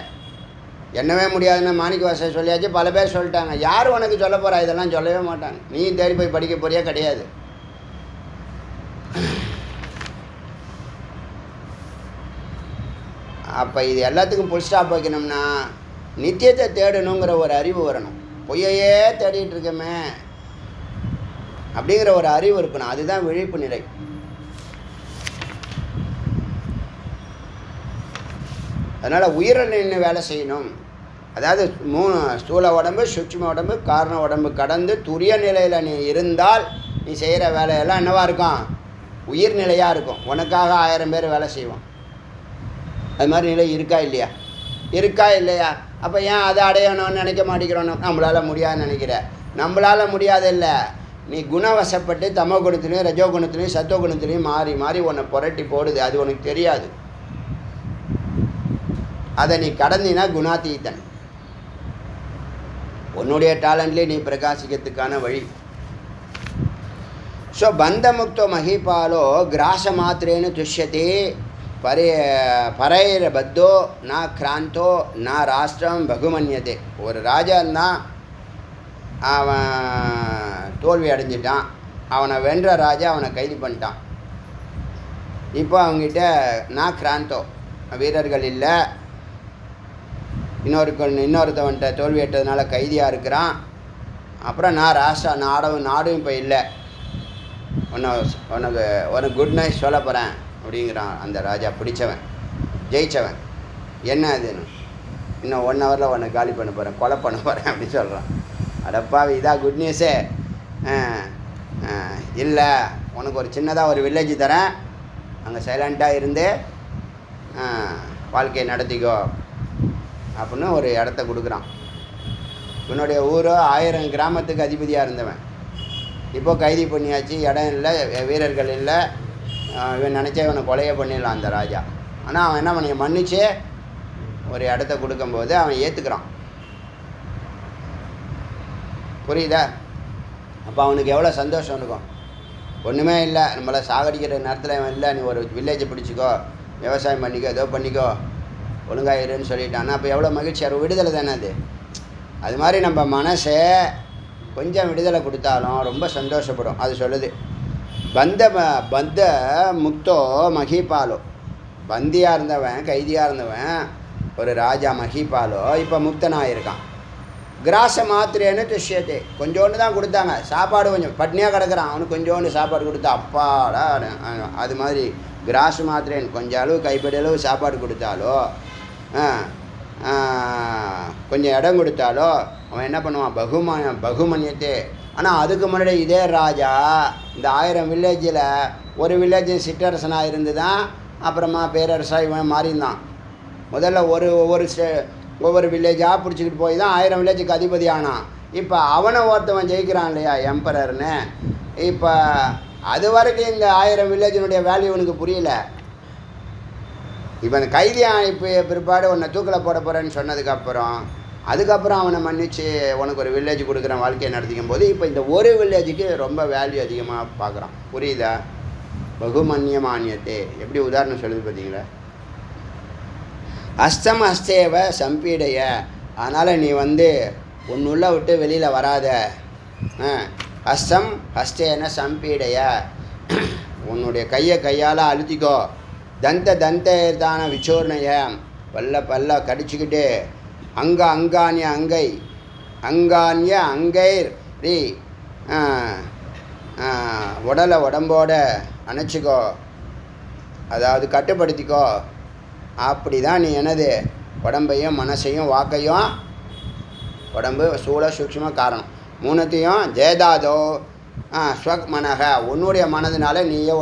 என்னவே முடியாதுன்னு மாணிக்க வாசகர் சொல்லியாச்சு, பல பேர் சொல்லிட்டாங்க. யார் உனக்கு சொல்ல போகிறா? இதெல்லாம் சொல்லவே மாட்டாங்க. நீ தேடி போய் படிக்க போறியா? கிடையாது. அப்போ இது எல்லாத்துக்கும் புல் ஸ்டாப் வைக்கணும்னா நித்தியத்தை தேடணுங்கிற ஒரு அறிவு வரணும். பொய்யையே தேடிட்டு இருக்கமே அப்படிங்கிற ஒரு அறிவு இருக்கணும். அதுதான் விழிப்பு நிலை. அதனால் உயிரை நின்று வேலை செய்யணும். அதாவது 3 ஸ்தூல உடம்பு, சூட்சும உடம்பு, காரண உடம்பு கடந்து துரிய நிலையில் நீ இருந்தால் நீ செய்கிற வேலையெல்லாம் என்னவாக இருக்கும்? உயிர்நிலையாக இருக்கும். உனக்காக 1000 பேர் வேலை செய்வான். அது மாதிரி நிலை இருக்கா இல்லையா? இருக்கா இல்லையா? அப்போ ஏன் அதை அடையணும்னு நினைக்க மாட்டேங்கிறோம்? நம்மளால் முடியாதுன்னு நினைக்கிற. நம்மளால் முடியாது இல்லை, நீ குணவசப்பட்டு தமோ குணத்துலேயும் ரஜோ குணத்துலேயும் சத்துவ குணத்துலேயும் மாறி மாறி உன்னை புரட்டி போடுது. அது உனக்கு தெரியாது. அதை நீ கடந்தினா குணாதீதன். உன்னுடைய டேலண்ட்லேயே நீ பிரகாசிக்கிறதுக்கான வழி. ஸோ பந்தமுக்தோ மகிபாலோ கிராச மாத்திரேன்னு துஷ்யத்தே பரைர பத்தோ நா கிராந்தோ நா ராஷ்டிரம் பகுமன்யதே. ஒரு ராஜா இருந்தான், அவன் தோல்வி அடைஞ்சிட்டான். அவனை வென்ற ராஜா அவனை கைது பண்ணிட்டான். இப்போ அவங்ககிட்ட நான் கிராந்தோ வீரர்கள் இல்லை, இன்னொருத்தவன்கிட்ட தோல்வி ஏற்றதுனால கைதியாக இருக்கிறான். அப்புறம் நான் நாடும் இப்போ இல்லை, உனக்கு குட் நைட் சொல்ல போகிறேன் அப்படிங்கிறான் அந்த ராஜா. பிடிச்சவன், ஜெயித்தவன். என்ன அதுன்னு, இன்னும் 1 ஹவரில் உன்னை காலி பண்ண போகிறேன், கொலை பண்ண போகிறேன் அப்படின்னு சொல்கிறான். அடப்பாவி, இதான் குட் நியூஸே. இல்லை, உனக்கு ஒரு சின்னதாக ஒரு வில்லேஜ் தரேன், அங்கே சைலண்ட்டாக இருந்து வாழ்க்கையை நடத்திக்கோ அப்படின்னு ஒரு இடத்த கொடுக்குறான். இவனுடைய ஊரோ 1000 கிராமத்துக்கு அதிபதியாக இருந்தவன். இப்போது கைது பண்ணியாச்சு, இடம் இல்லை, வீரர்கள் இல்லை. இவன் நினச்சா இவனை கொலையே பண்ணிடலாம் அந்த ராஜா. ஆனால் அவன் என்ன பண்ணி மன்னிச்சு ஒரு இடத்த கொடுக்கும்போது அவன் ஏற்றுக்கிறான். புரியுதா? அப்போ அவனுக்கு எவ்வளோ சந்தோஷம் இருக்கும். ஒன்றுமே இல்லை, நம்மளை சாகடிக்கிற நேரத்தில் இவன் இல்லை, நீ ஒரு வில்லேஜை பிடிச்சிக்கோ, விவசாயம் பண்ணிக்கோ, ஏதோ பண்ணிக்கோ, ஒழுங்காயிருன்னு சொல்லிட்டான்னா அப்போ எவ்வளோ மகிழ்ச்சி. அது விடுதலை தானே அது. அது மாதிரி நம்ம மனசை கொஞ்சம் விடுதலை கொடுத்தாலும் ரொம்ப சந்தோஷப்படும். அது சொல்லுது பந்த முக்தோ மகிபாலோ. பந்தியாக இருந்தவன், கைதியாக இருந்தவன் ஒரு ராஜா மகிபாலோ இப்போ முக்தனாக இருக்கான். கிராச மாத்திரேன்னு துஷ்யத்தை. கொஞ்சோண்டு தான் கொடுத்தாங்க சாப்பாடு, கொஞ்சம் பட்னியாக கிடக்கிறான், அவனுக்கு கொஞ்சோண்டு சாப்பாடு கொடுத்தா அப்பாடா. அது மாதிரி கிராசு மாத்திரேன்னு கொஞ்சம் அளவு கைப்படி அளவு சாப்பாடு கொடுத்தாலோ, கொஞ்சம் இடம் கொடுத்தாலோ அவன் என்ன பண்ணுவான், பகுமன்யத்தே. ஆனால் அதுக்கு முன்னாடி இதே ராஜா இந்த 1000 வில்லேஜில் ஒரு வில்லேஜ் சிற்றரசனாக இருந்து தான் அப்புறமா பேரரசாக இவன் மாறியிருந்தான். முதல்ல ஒவ்வொரு வில்லேஜாக பிடிச்சிக்கிட்டு போய் தான் 1000 வில்லேஜுக்கு அதிபதி ஆனான். இப்போ அவனை ஒருத்தவன் ஜெயிக்கிறான் இல்லையா, எம்பரர்னு. இப்போ அது வரைக்கும் இந்த 1000 வில்லேஜினுடைய வேல்யூ இவனுக்கு புரியல. இப்போ அந்த கைதியாக இப்போ பிற்பாடு உன்னை தூக்கில் போட போகிறேன்னு சொன்னதுக்கப்புறம் அதுக்கப்புறம் அவனை மன்னிச்சு உனக்கு ஒரு வில்லேஜ் கொடுக்குற வாழ்க்கையை நடத்திக்கும் போது இப்போ இந்த ஒரு வில்லேஜுக்கு ரொம்ப வேல்யூ அதிகமாக பார்க்குறான். புரியுதா? பகுமன்யமானியத்தே. எப்படி உதாரணம் சொல்லுது பார்த்தீங்களா? அஸ்தம் அஸ்தேவ சம்பீடைய. அதனால் நீ ஒன்றுள்ள விட்டு வெளியில் வராத. அஸ்தம் ஹஸ்தேன சம்பீடைய. உன்னுடைய கையால் அழுத்திக்கோ. தந்தேதான விச்சோர்ணைய. பல்ல கடிச்சுக்கிட்டு அங்கான்ய அங்கைர் ரீ உடம்போட அணைச்சிக்கோ, அதாவது கட்டுப்படுத்திக்கோ. அப்படி தான் நீ உடம்பையும் மனசையும் வாக்கையும், உடம்பு சூழ சூக்ஷ்ம காரணம் 3த்தையும் ஜெயதாதோ ஸ்வக் மனக. உன்னுடைய மனதினால நீயே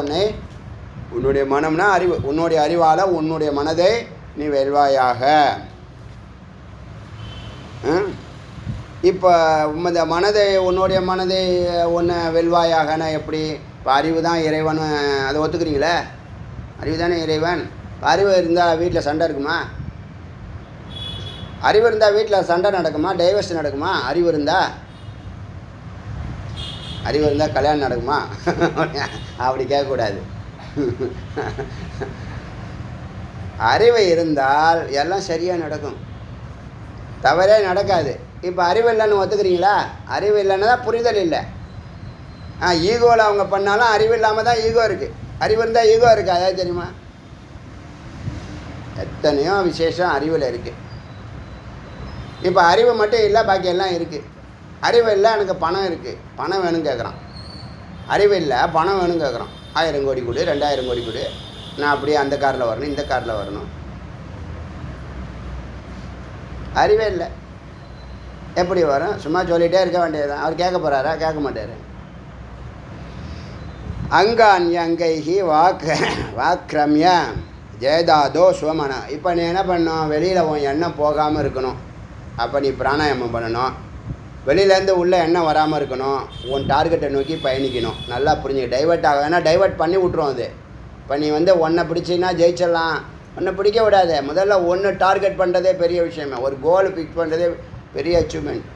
உன்னுடைய மனம்னா அறிவு, உன்னுடைய அறிவால் உன்னுடைய மனதை நீ வெல்வாயாக. இப்போ இந்த உன்னுடைய மனதை ஒன்று வெல்வாயாகனா எப்படி? இப்போ அறிவு தான் இறைவன், அதை ஒத்துக்கிறீங்களே? அறிவு தானே இறைவன். அறிவு இருந்தால் வீட்டில் சண்டை இருக்குமா? அறிவு இருந்தால் வீட்டில் சண்டை நடக்குமா? டைவர்ஸ் நடக்குமா? அறிவு இருந்தால் கல்யாணம் நடக்குமா? அப்படி கேட்கக்கூடாது. அறிவு இருந்தால் எல்லாம் சரியாக நடக்கும், தவறே நடக்காது. இப்போ அறிவு இல்லைன்னு ஒத்துக்கிறீங்களா? அறிவு இல்லைன்னா தான் புரிதல் இல்லை. ஈகோவில் அவங்க பண்ணாலும் அறிவு இல்லாமல் தான் ஈகோ இருக்குது. அறிவு இருந்தால் ஈகோ இருக்குது, அதாவது தெரியுமா? எத்தனையோ விசேஷம் அறிவில் இருக்குது. இப்போ அறிவு மட்டும் இல்லை, பாக்கி எல்லாம் இருக்குது. அறிவு இல்லை, எனக்கு பணம் இருக்குது, பணம் வேணும்னு கேட்குறான். அறிவு இல்லை, பணம் வேணும்னு கேட்குறான். 1000 கோடி கொடு, 2000 கோடி கொடு, நான் அப்படியே அந்த காரில் வரணும், இந்த காரில் வரணும். அறிவே இல்லை, எப்படி வரும்? சும்மா சொல்லிகிட்டே இருக்க வேண்டியதுதான். அவர் கேட்க போகிறாரா? கேட்க மாட்டார். அங்கைஹி வாக்ரம்ய ஜெயதாதோ சுவமன. இப்போ நீ என்ன பண்ணணும்? வெளியில் உன் எண்ணம் போகாமல் இருக்கணும். அப்போ நீ பிராணாயாமம் பண்ணணும். வெளியிலேருந்து உள்ள எண்ணம் வராமல் இருக்கணும். உன் டார்கெட்டை நோக்கி பயணிக்கணும். நல்லா புரிஞ்சுக்க. டைவெர்ட் ஆக வேணால் டைவெர்ட் பண்ணி விட்ரும் அது. இப்போ நீ வந்து ஒன்றை பிடிச்சின்னா ஜெயிச்சிடலாம். ஒன்றை பிடிக்க விடாது. முதல்ல ஒன்று டார்கெட் பண்ணுறதே பெரிய விஷயமே. ஒரு கோல் ஃபிக்ஸ் பண்ணுறதே பெரிய அச்சீவ்மெண்ட்.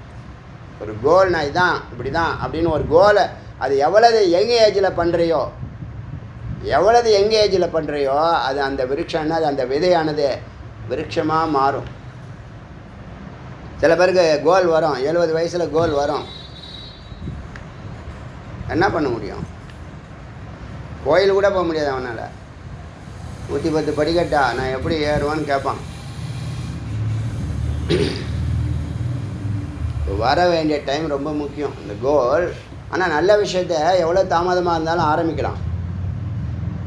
ஒரு கோல்னா இதுதான் இப்படி தான் அப்படின்னு ஒரு கோலை அது எவ்வளவு யங் ஏஜில் பண்ணுறியோ அது அந்த விருட்சம்னா அது அந்த விதையானது விருட்சமாக மாறும். சில பேருக்கு கோல் வரும், 70 வயசில் கோல் வரும். என்ன பண்ண முடியும்? கோயில் கூட போக முடியாது அவனால். 110 படிக்கட்டா நான் எப்படி ஏறுவான்னு கேட்பான். வர வேண்டிய டைம் ரொம்ப முக்கியம் இந்த கோல். ஆனால் நல்ல விஷயத்த எவ்வளோ தாமதமாக இருந்தாலும் ஆரம்பிக்கலாம்.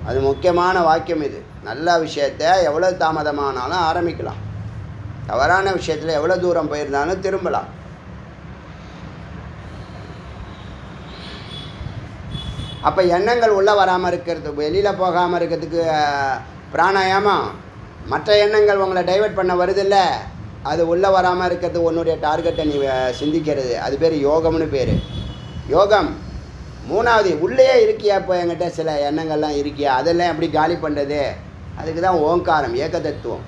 அது முக்கியமான வாக்கியம் இது. நல்ல விஷயத்த எவ்வளோ தாமதமானாலும் ஆரம்பிக்கலாம். தவறான விஷயத்தில் எவ்வளோ தூரம் போயிருந்தாலும் திரும்பலாம். அப்போ எண்ணங்கள் உள்ளே வராமல் இருக்கிறது, வெளியில் போகாமல் இருக்கிறதுக்கு பிராணாயாமம். மற்ற எண்ணங்கள் உங்களை டைவெர்ட் பண்ண வருதில்ல, அது உள்ளே வராமல் இருக்கிறது உன்னுடைய டார்கெட்டை நீ சிந்திக்கிறது. அது பேர் யோகம்னு பேர். யோகம். மூணாவது, உள்ளே இருக்கியா? இப்போ என்கிட்ட சில எண்ணங்கள்லாம் இருக்கியா? அதெல்லாம் எப்படி காலி பண்ணுறது? அதுக்கு தான் ஓங்காரம், ஏக தத்துவம்.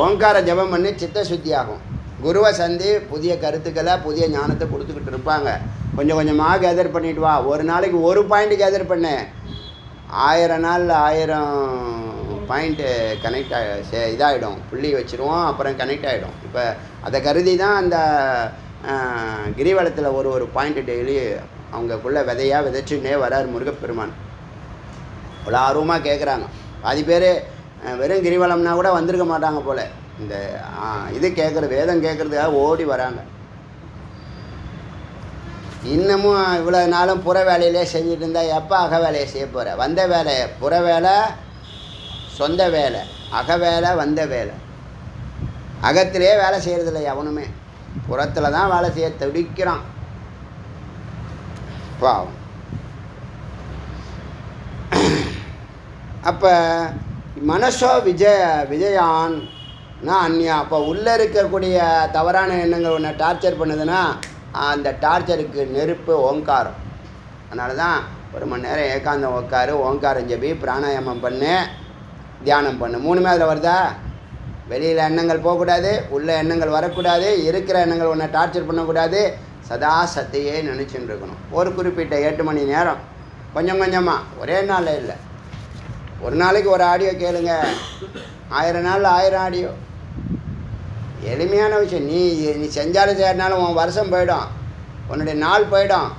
ஓங்கார ஜபம் பண்ணி சித்த சுத்தி ஆகும். குருவை சந்தி புதிய கருத்துக்களை புதிய ஞானத்தை கொடுத்துக்கிட்டு இருப்பாங்க. கொஞ்சம் கொஞ்சமாக கேதர் பண்ணிட்டு வா. ஒரு நாளைக்கு ஒரு பாயிண்ட் கேதர் பண்ணு. 1000 நாளில் 1000 பாயிண்ட்டு கனெக்ட் இதாகிடும். புள்ளி வச்சுருவோம், அப்புறம் கனெக்ட் ஆகிடும். இப்போ அதை கருதி தான் அந்த கிரிவலத்தில் ஒரு பாயிண்ட்டு டெய்லி அவங்கக்குள்ளே விதையாக விதைச்சுன்னே வரார் முருகப்பெருமான். அவ்வளோ ஆர்வமாக கேட்குறாங்க. பாதி பேர் வெறும் கிரிவலம்னா கூட வந்திருக்க மாட்டாங்க போல். இந்த இது கேட்குறது, வேதம் கேட்குறதுக்காக ஓடி வராங்க. இன்னமும் இவ்வளோ நாளும் புற வேலையிலே செஞ்சுட்டு இருந்தால் எப்போ அக வேலையை செய்ய போகிற? வந்த வேலை புற வேலை, சொந்த வேலை, அக வேலை, வந்த வேலை. அகத்திலே வேலை செய்கிறதில்ல எவனுமே, புறத்தில் தான் வேலை செய்ய துடிக்கிறான். பாவம். அப்போ மனசோ விஜயான்னா அந்நியா. அப்போ உள்ளே இருக்கக்கூடிய தவறான எண்ணங்கள் ஒன்று டார்ச்சர் பண்ணுதுன்னா அந்த டார்ச்சருக்கு நெருப்பு ஓங்காரம். அதனால தான் 1 மணி நேரம் ஏகாந்தம் உட்காரு, ஓங்காரம் ஜபி, பிராணாயாமம் பண்ணு, தியானம் பண்ணு. 3மே அதில் வருதா? வெளியில் எண்ணங்கள் போகக்கூடாது, உள்ள எண்ணங்கள் வரக்கூடாது, இருக்கிற எண்ணங்கள் ஒன்று டார்ச்சர் பண்ணக்கூடாது. சதா சத்தையே நினச்சின்னு இருக்கணும். ஒரு குறிப்பிட்ட 8 மணி நேரம் கொஞ்சம் கொஞ்சமாக, ஒரே நாளில் இல்லை. ஒரு நாளைக்கு ஒரு ஆடியோ கேளுங்க, 1000 நாளில் 1000 ஆடியோ. எளிமையான விஷயம். நீ செஞ்சாலும் செய்யறதுனால உன் வருஷம் போயிடும், உன்னுடைய நாள் போயிடும்.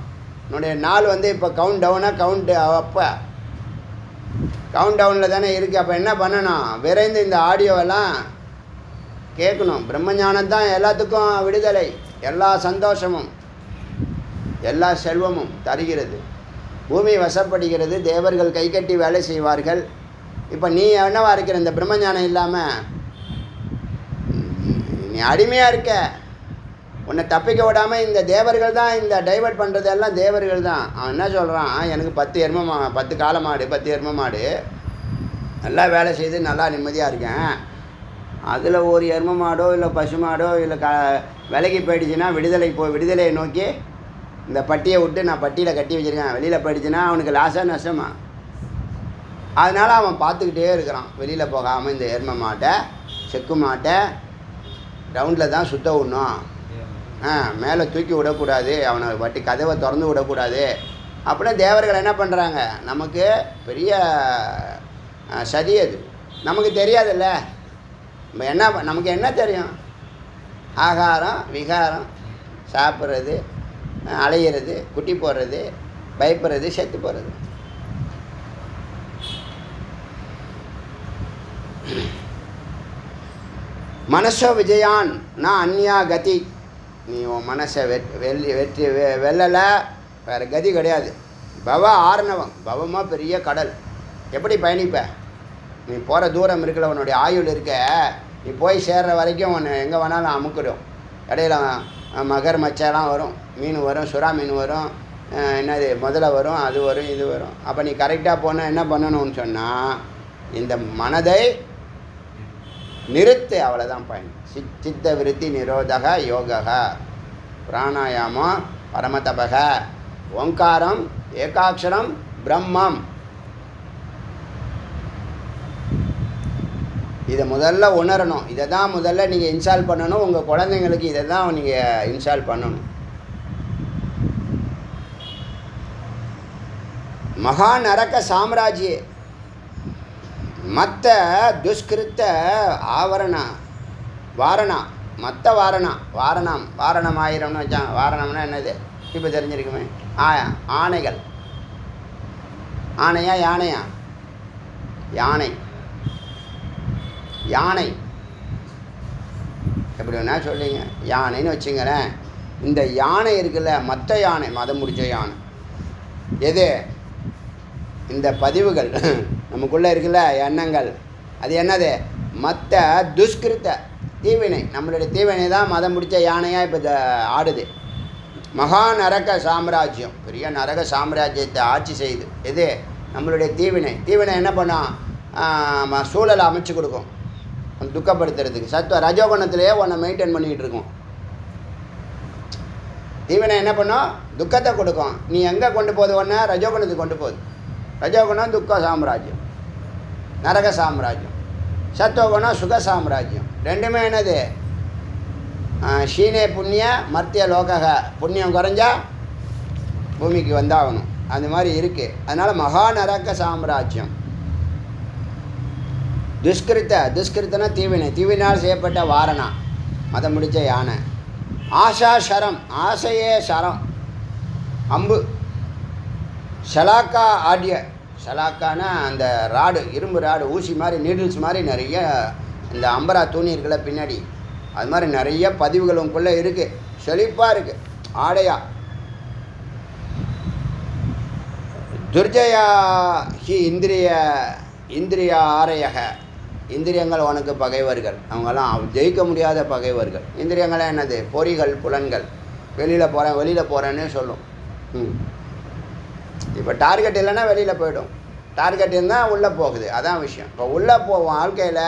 உன்னுடைய நாள் வந்து இப்போ கவுண்ட் டவுனாக கவுண்ட் அப்போ கவுண்ட் டவுனில் தானே இருக்குது. அப்போ என்ன பண்ணணும்? விரைந்து இந்த ஆடியோவெல்லாம் கேட்கணும். பிரம்மஞானம் தான் எல்லாத்துக்கும் விடுதலை, எல்லா சந்தோஷமும், எல்லா செல்வமும் தருகிறது. பூமி வசப்படுகிறது, தேவர்கள் கைகட்டி வேலை செய்வார்கள். இப்போ நீ என்னவா இருக்கிற? இந்த பிரம்மஞானம் இல்லாமல் நீ அடிமையாக இருக்க. உன்னை தப்பிக்க விடாமல் இந்த தேவர்கள் தான் இந்த டைவர்ட் பண்ணுறது எல்லாம் தேவர்கள் தான். அவன் என்ன சொல்கிறான்? எனக்கு 10 காளை மாடு, 10 எருமை மாடு, நல்லா வேலை செய்து நல்லா நிம்மதியாக இருக்கேன். அதில் ஒரு எருமை மாடோ இல்லை பசு மாடோ இல்லை விலைக்கு போயிடுச்சுன்னா விடுதலையை நோக்கி இந்த பட்டியை விட்டு நான் பட்டியில் கட்டி வச்சுருக்கேன். வெளியில் போயிடுச்சுன்னா அவனுக்கு லாஸாக நஷ்டமா? அதனால் அவன் பார்த்துக்கிட்டே இருக்கிறான். வெளியில் போகாமல் இந்த எருமை மாட்டை, செக்கு மாட்டை ரவுண்டில் தான் சுத்த விடணும், மேலே தூக்கி விடக்கூடாது, அவனை வட்டி கதவை திறந்து விடக்கூடாது அப்படின்னு தேவர்கள் என்ன பண்ணுறாங்க? நமக்கு பெரிய சதி. அது நமக்கு தெரியாதுல்ல. நமக்கு என்ன தெரியும்? ஆகாரம் விகாரம், சாப்பிட்றது, அலையிறது, குட்டி போடுறது, பயப்படுறது, செத்து போகிறது. மனசோ விஜயான் நான் அந்நியா கதி. நீ உன் மனசை வெற்றி வெல்லலை, வேறு கதி கிடையாது. பவ ஆர்ணவம், பவமாக பெரிய கடல். எப்படி பயணிப்ப? நீ போகிற தூரம் இருக்கல, உன்னுடைய ஆயுள் இருக்க, நீ போய் சேர்ற வரைக்கும் உன்னை எங்கே வேணாலும் அமுக்கிடும். இடையில மகர் மச்செல்லாம் வரும், மீன் வரும், சுறா மீன் வரும், என்னது முதல்ல வரும், அது வரும், இது வரும். அப்போ நீ கரெக்டாக போனால் என்ன பண்ணணும்னு சொன்னால், இந்த மனதை நிறுத்து, அவ்வளோதான் பயன். சித்த விருத்தி நிரோதக யோகா. பிராணாயாமம் பரமதபக. ஓங்காரம் ஏகாட்சரம் பிரம்மம். இதை முதல்ல உணரணும். இதை தான் முதல்ல நீங்கள் இன்ஸ்டால் பண்ணணும். உங்கள் குழந்தைங்களுக்கு இதை தான் நீங்கள் இன்ஸ்டால் பண்ணணும். மகா நரக சாம்ராஜ்யே மற்ற துஷ்கிருத்த ஆவரணா வாரணா மற்ற வாரணம் ஆயிரம்னு வச்சாங்க. வாரணம்னா என்னது இப்போ தெரிஞ்சிருக்குமே. ஆணைகள். ஆணையா யானையா? யானை. யானை எப்படி வேணால் சொல்லிங்க. யானைன்னு வச்சுங்களேன். இந்த யானை இருக்குல்ல, மற்ற யானை மதம் முடிச்ச யானை எது? இந்த பதிவுகள் நமக்குள்ளே இருக்குல்ல, எண்ணங்கள். அது என்னது? மற்ற துஷ்கிருத்த தீவினை. நம்மளுடைய தீவினை தான் மதம் முடித்த யானையாக இப்போ ஆடுது. மகா நரக சாம்ராஜ்யம், பெரிய நரக சாம்ராஜ்யத்தை ஆட்சி செய்யுது. எது? நம்மளுடைய தீவினை. தீவினை என்ன பண்ணோம்? சூழலை அமைச்சு கொடுக்கும் துக்கப்படுத்துறதுக்கு. சத்துவ ரஜோகுணத்திலேயே உன்னை மெயின்டைன் பண்ணிக்கிட்டு இருக்கும். தீவினை என்ன பண்ணோம்? துக்கத்தை கொடுக்கும். நீ எங்கே கொண்டு போகுது? ஒன்று ரஜோகுணத்துக்கு கொண்டு போகுது. ரஜோகுணம் துக்க சாம்ராஜ்யம், நரக சாம்ராஜ்யம். சத்துவகுணம் சுக சாம்ராஜ்யம். ரெண்டுமே என்னது? ஷீனே புண்ணிய மர்த்திய லோகக. புண்ணியம் குறைஞ்சா பூமிக்கு வந்தாகணும். அந்த மாதிரி இருக்குது. அதனால் மகா நரக சாம்ராஜ்யம். துஷ்கிருத்தனா தீவினை. தீவினால் செய்யப்பட்ட வாரணா மதம் முடித்த யானை. ஆஷா சரம். ஆசையே சரம், அம்பு. ஷலாக்கா ஆடிய. ஷலாக்கானா அந்த ராடு, இரும்பு ராடு, ஊசி மாதிரி, நீடில்ஸ் மாதிரி நிறைய இந்த அம்பரா தூணி இருக்குல்ல பின்னாடி, அது மாதிரி நிறைய பதிவுகள் உங்களுக்குள்ளே இருக்குது. செழிப்பாக இருக்குது. ஆடையா. துர்ஜயா ஹி இந்திரிய ஆரையக. இந்திரியங்கள் உனக்கு பகைவர்கள். அவங்கெல்லாம் ஜெயிக்க முடியாத பகைவர்கள். இந்திரியங்களே என்னது? பொறிகள், புலன்கள். வெளியில் போகிறேன்னு சொல்லும். இப்போ டார்கெட் இல்லைன்னா வெளியில் போய்டும். டார்கெட் இருந்தால் உள்ளே போகுது. அதான் விஷயம். இப்போ உள்ளே வாழ்க்கையில்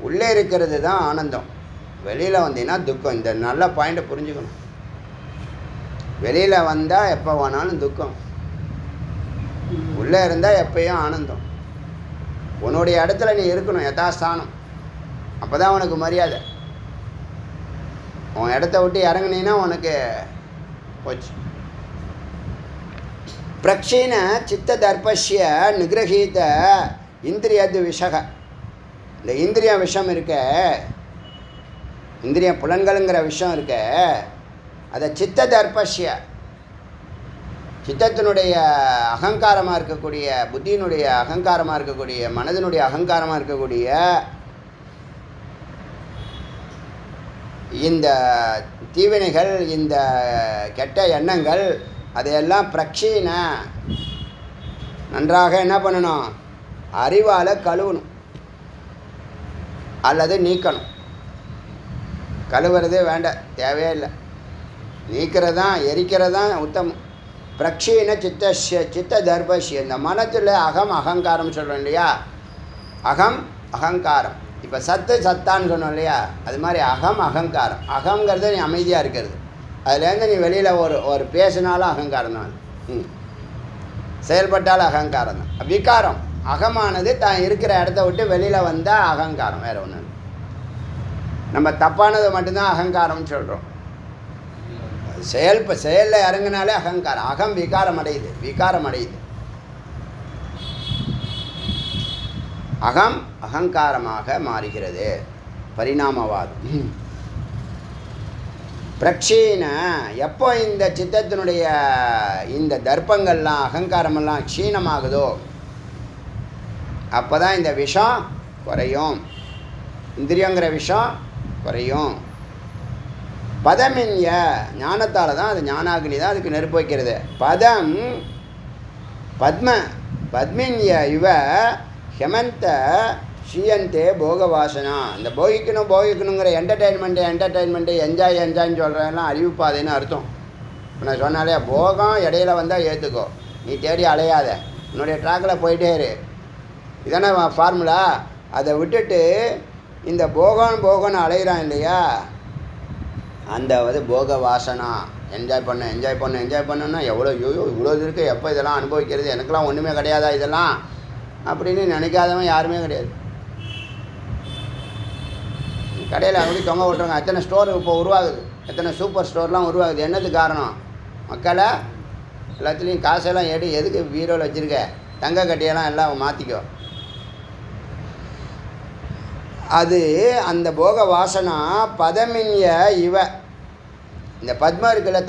உள்ளே இருக்கிறது தான் ஆனந்தம். வெளியில் வந்தீங்கன்னா துக்கம். இந்த நல்ல பாயிண்ட்டை புரிஞ்சுக்கணும். வெளியில் வந்தால் எப்போ வேணாலும் துக்கம், உள்ளே இருந்தால் எப்பயும் ஆனந்தம். உன்னுடைய இடத்துல நீ இருக்கணும், யதாஸ்தானம். அப்போ தான் உனக்கு மரியாதை. உன் இடத்த விட்டு இறங்குனீன்னா உனக்கு போச்சு. பிரக்ஷீண சித்த தர்பஷ்ய நிகிரகீத இந்திரியது விஷக. இந்த இந்திரிய விஷம் இருக்க, இந்திரிய புலன்களுங்கிற விஷயம் இருக்க, அதை சித்த தர்பஷ்ய, சித்தத்தினுடைய அகங்காரமாக இருக்கக்கூடிய, புத்தியினுடைய அகங்காரமாக இருக்கக்கூடிய, மனதினுடைய அகங்காரமாக இருக்கக்கூடிய இந்த தீவினைகள், இந்த கெட்ட எண்ணங்கள், அதையெல்லாம் பிரக்ஷீண நன்றாக என்ன பண்ணணும்? அறிவால் கழுவணும் அல்லது நீக்கணும். கழுவுறதே வேண்டாம், தேவையே இல்லை. நீக்கிறது தான், எரிக்கிறது தான் உத்தமம். பிரக்ஷீண சித்த தர்பஷ்ய. இந்த மனத்தில் அகம் அகங்காரம் சொல்கிறோம் இல்லையா? அகம் அகங்காரம். இப்போ சத்தான்னு சொன்னோம் இல்லையா? அது மாதிரி அகம் அகங்காரம். அகங்கிறது நீ அமைதியாக இருக்கிறது. அதுலேருந்து நீ வெளியில் ஒரு பேசினாலும் அகங்காரம் தான். செயல்பட்டாலும் அகங்காரம் தான். விகாரம். அகமானது தான் இருக்கிற இடத்த விட்டு வெளியில் வந்தால் அகங்காரம், வேறு ஒன்று. நம்ம தப்பானது மட்டும்தான் அகங்காரம்னு சொல்கிறோம். செயலில் இறங்கினாலே அகங்காரம். அகம் விகாரம் அடையுது. அகம் அகங்காரமாக மாறுகிறது. பரிணாமவாதம். பிரக்ஷீண. எப்போ இந்த சித்தத்தினுடைய இந்த தர்ப்பங்கள்லாம் அகங்காரமெல்லாம் க்ஷீணமாகுதோ அப்போ தான் இந்த விஷம் குறையும். இந்திரியங்கிற விஷம் குறையும். பதமின்ய. ஞானத்தால் தான், அது ஞானாக்னி தான் அதுக்கு நெருப்பு வைக்கிறது. பத்மின்ய இவ ஹெமந்த ஷீயந்தே போகவாசனா. இந்த போகிக்கணுங்கிற என்டர்டெயின்மெண்ட்டு என்ஜாய்னு சொல்கிறதெல்லாம் அறிவுப்பாதைன்னு அர்த்தம். இப்போ நான் சொன்னாலே போகம் இடையில வந்தால் ஏற்றுக்கோ, நீ தேடி அலையாத, உன்னுடைய ட்ராக்கில் போயிட்டே இரு. இதானே ஃபார்முலா. அதை விட்டுட்டு இந்த போகம்னு அலைகிறான் இல்லையா, அந்த போக வாசனா என்ஜாய் பண்ணணுன்னா எவ்வளோ இவ்வளோ இருக்குது, எப்போ இதெல்லாம் அனுபவிக்கிறது, எனக்கெல்லாம் ஒன்றுமே கிடையாதா இதெல்லாம் அப்படின்னு நினைக்காதவன் யாருமே கிடையாது. கடையில் அப்படி தொங்க விட்டுருங்க. எத்தனை ஸ்டோர் இப்போ உருவாகுது, எத்தனை சூப்பர் ஸ்டோர்லாம் உருவாகுது. என்னது காரணம்? மக்களை எல்லாத்துலேயும் காசெல்லாம் எதுக்கு பீரோவில் வச்சுருக்க, தங்க கட்டியெல்லாம் எல்லாம் மாற்றிக்கோ. அது அந்த போக வாசனா பதமின்ய இவ. இந்த பத்மம் இருக்குல்ல,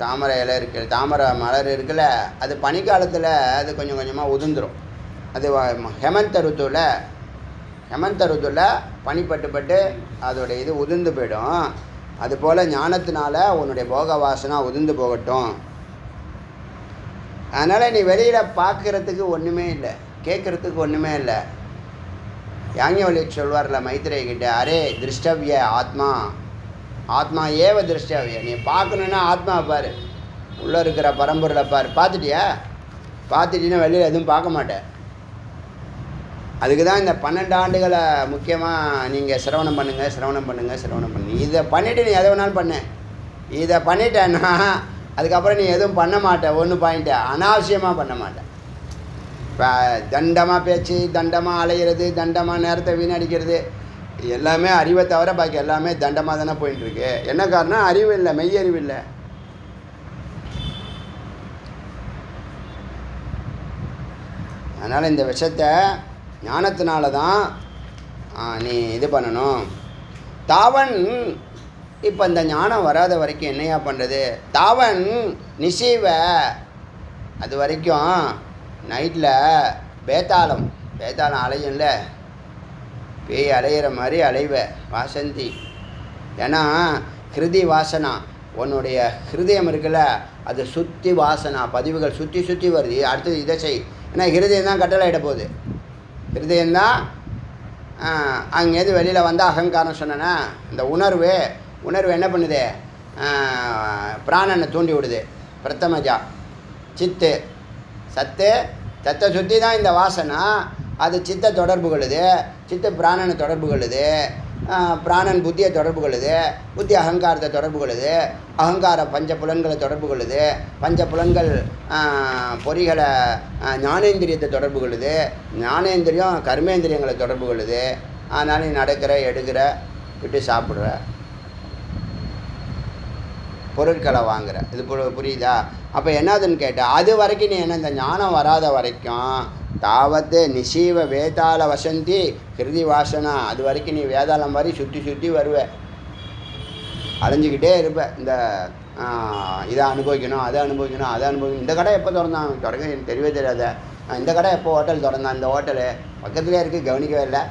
தாமரை இலை இருக்குது, தாமரை மலர் இருக்குல்ல, அது பனிக்காலத்தில் அது கொஞ்சம் கொஞ்சமாக உதிர்ந்துடும். அது ஹெமந்த ருத்துவில் பனிப்பட்டு அதோடைய இது உதிர்ந்து போயிடும். அதுபோல் ஞானத்தினால உன்னுடைய போக வாசனா உதிர்ந்து போகட்டும். அதனால் நீ வெளியில் பார்க்குறதுக்கு ஒன்றுமே இல்லை, கேட்குறதுக்கு ஒன்றுமே இல்லை. யாஞவல்யர் சொல்வார்ல மைத்ரேய கிட்ட, அரே திருஷ்டவிய ஆத்மா ஏவ திருஷ்டவிய. நீ பார்க்கணுன்னா ஆத்மாவை பாரு, உள்ளே இருக்கிற பரம்பொருளை பாரு. பார்த்துட்டீங்கன்னா வெளியில் எதுவும் பார்க்க மாட்டேன். அதுக்கு தான் இந்த 12 ஆண்டுகளை முக்கியமாக நீங்கள் சிரவணம் பண்ணுங்க. இதை பண்ணிவிட்டு நீ எதை வேணாலும் பண்ணு. இதை பண்ணிட்டேன்னா அதுக்கப்புறம் நீ எதுவும் பண்ண மாட்டேன். ஒன்று பாயிண்ட்டு அனாவசியமாக பண்ண மாட்டேன். இப்போ தண்டமாக பேச்சு, தண்டமாக அலையிறது, தண்டமாக நேரத்தை வீணடிக்கிறது, எல்லாமே அறிவை தவிர பாக்கி எல்லாமே தண்டமாக தானே போயிட்டுருக்கு. என்ன காரணம்? அறிவு இல்லை, மெய்யறிவு இல்லை. அதனால் இந்த விஷயத்தை ஞானத்தினால தான் நீ இது பண்ணணும். தாவன் இப்போ இந்த ஞானம் வராத வரைக்கும் என்னையா பண்ணுறது? தாவன் நிசீவ, அது வரைக்கும் நைட்டில் பேத்தாளம் அலையும்ல, பேய் அலையிற மாதிரி அலைவ வாசந்தி. ஏன்னா ஹிருதி வாசனா, உன்னுடைய ஹிருதயம் இருக்குல்ல, அது சுற்றி வாசனா பதிவுகள் சுற்றி வருது. அடுத்தது இதை செய். ஏன்னா ஹிருதயம் தான் கட்டளை இட போகுது. ஹிருதயம்தான் அங்கேருந்து வெளியில் வந்தால் அகங்காரம் சொன்னேன்னா, இந்த உணர்வு என்ன பண்ணுது? பிராணனை தூண்டி விடுது. பிரத்தமஜா சத்தை சுற்றி தான் இந்த வாசனா. அது சித்தை தொடர்பு கொள்ளுது, சித்து பிராணனை தொடர்பு கொள்ளுது, பிராணன் புத்தியை தொடர்பு கொள்ளுது, புத்தி அகங்காரத்தை தொடர்பு கொள்ளுது, அகங்காரம் பஞ்ச புலன்களை தொடர்பு கொள்ளுது, பஞ்ச புலன்கள் பொறிகளை ஞானேந்திரியத்தை தொடர்பு கொள்ளுது, ஞானேந்திரியம் கர்மேந்திரியங்களை தொடர்பு கொள்ளுது. அதனால் நீ நடக்கிற, எடுக்கிற, விட்டு சாப்பிட்ற, பொருட்களை வாங்குற. இது புரியுதா? அப்போ என்னதுன்னு கேட்டால், அது வரைக்கும் நீ என்ன, இந்த ஞானம் வராத வரைக்கும் தாவத்து நிசீவ வேதாள வசந்தி ஹிருதி வாசனா, அது வரைக்கும் நீ வேதாளம் மாதிரி சுற்றி வருவே, அலைஞ்சிக்கிட்டே இருப்ப. இந்த இதை அனுபவிக்கணும், அதை அனுபவிக்கணும். இந்த கடை எப்போ திறந்தான்? எனக்கு தெரியவே தெரியாத. இந்த கடை எப்போ ஹோட்டல் திறந்தான்? இந்த ஹோட்டலு பக்கத்துலேயே இருக்குது, கவனிக்கவே இல்லை.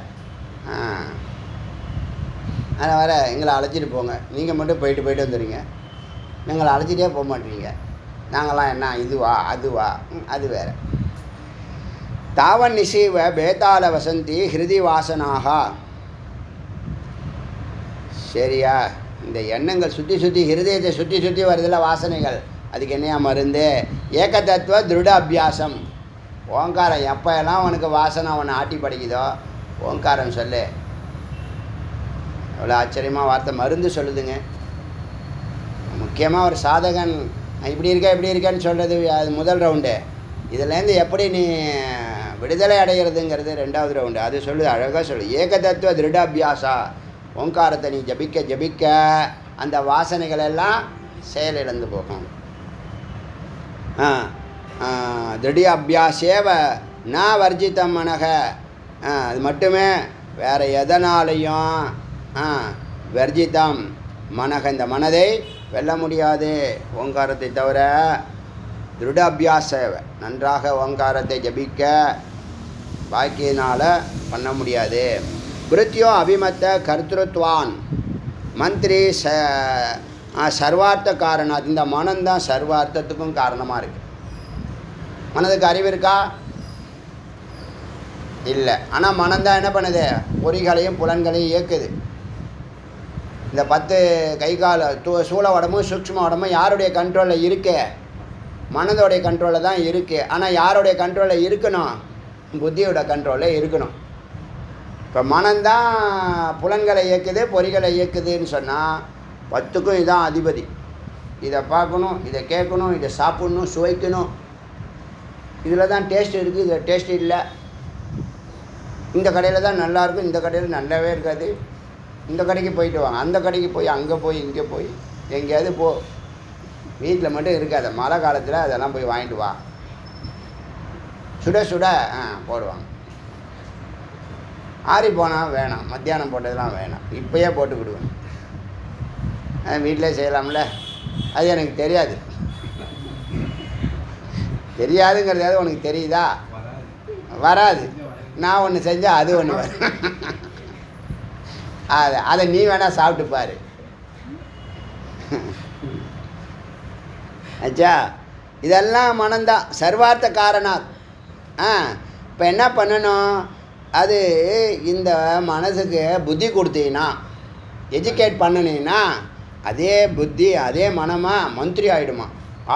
அதில் வர எங்களை அழைச்சிட்டு போங்க, நீங்கள் மட்டும் போயிட்டு வந்துடுறீங்க, எங்களை அழைச்சிட்டே போக மாட்டீங்க. நாங்களாம் என்ன இதுவா அதுவா? அது வேறு. தாவன் நிசீவ பேதாள வசந்தி ஹிருதி வாசனாக. சரியா? இந்த எண்ணங்கள் சுற்றி ஹிருதயத்தை சுற்றி வருதில்ல வாசனைகள், அதுக்கு என்னையா மருந்து? ஏக தத்துவ திருட அபியாசம். ஓங்காரம் எப்போ எல்லாம் உனக்கு வாசனை உன்னை ஆட்டி படிக்குதோ ஓங்காரம் சொல்லு. எவ்வளோ ஆச்சரியமாக வார்த்தை, மருந்து சொல்லுதுங்க. முக்கியமாக ஒரு சாதகன் இப்படி இருக்கேன்னு சொல்கிறது அது முதல் ரவுண்டு. இதுலேருந்து எப்படி நீ விடுதலை அடைகிறதுங்கிறது 2வது ரவுண்டு. அது சொல்லுது, அழகாக சொல்லு. ஏக தத்துவ திருடாபியாசா. ஓங்காரத்தை நீ ஜபிக்க அந்த வாசனைகள் எல்லாம் செயலிழந்து போகும். திருடி அபியாசேவ நான் வர்ஜித்தம் மனக. அது மட்டுமே, வேறு எதனாலையும் வர்ஜித்தம் மனக, இந்த மனதை வெல்ல முடியாது ஓங்காரத்தை தவிர. திருடாபியாச, நன்றாக ஓங்காரத்தை ஜபிக்க பாக்கியினால் பண்ண முடியாது. விருத்தியோ அபிமத்த கர்த்திருத்வான் மந்திரி சர்வார்த்த காரணம். இந்த மனம்தான் சர்வார்த்தத்துக்கும் காரணமாக இருக்குது. மனதுக்கு அறிவு இருக்கா? இல்லை. ஆனால் மனம்தான் என்ன பண்ணுது? பொறிகளையும் புலன்களையும் இயக்குது. இந்த 10 கை கால சூழ உடம்பும் சூக்ஷ்ம உடம்பும் யாருடைய கண்ட்ரோலில் இருக்கு? மனதோடைய கண்ட்ரோலில் தான் இருக்குது. ஆனால் யாருடைய கண்ட்ரோலில் இருக்கணும்? புத்தியோட கண்ட்ரோலில் இருக்கணும். இப்போ மனம்தான் புலன்களை இயக்குது, பொறிகளை இயக்குதுன்னு சொன்னால் 10க்கும் இதான் அதிபதி. இதை பார்க்கணும், இதை கேட்கணும், இதை சாப்பிட்ணும், சுவைக்கணும். இதில் தான் டேஸ்ட் இருக்குது, இதில் டேஸ்ட் இல்லை. இந்த கடையில் தான் நல்லாயிருக்கும், இந்த கடையில் நல்லாவே இருக்காது. இந்த கடைக்கு போயிட்டு வாங்க, அந்த கடைக்கு போய், அங்கே போய், இங்கே போய், எங்கேயாவது போ. வீட்டில் மட்டும் இருக்காது. மழை காலத்தில் அதெல்லாம் போய் வாங்கிட்டு வா. சுட சுட போடுவாங்க. ஆறி போனால் வேணாம், மத்தியானம் போட்டதெல்லாம் வேணாம், இப்போயே போட்டுக்கிடுவேன். வீட்டிலே செய்யலாம்ல. அது எனக்கு தெரியாது. தெரியாதுங்கிறதாவது உனக்கு தெரியுதா? வராது. நான் ஒன்று செஞ்சால் அது ஒன்று வரும். அதை நீ வேணால் சாப்பிட்டு பாரு. ஆச்சா? இதெல்லாம் மனம்தான், சர்வார்த்த காரணம். இப்போ என்ன பண்ணணும்? அது இந்த மனசுக்கு புத்தி கொடுத்தீங்கன்னா, எஜுகேட் பண்ணினீங்கன்னா, அதே புத்தி அதே மனமாக மந்திரி ஆகிடுமா.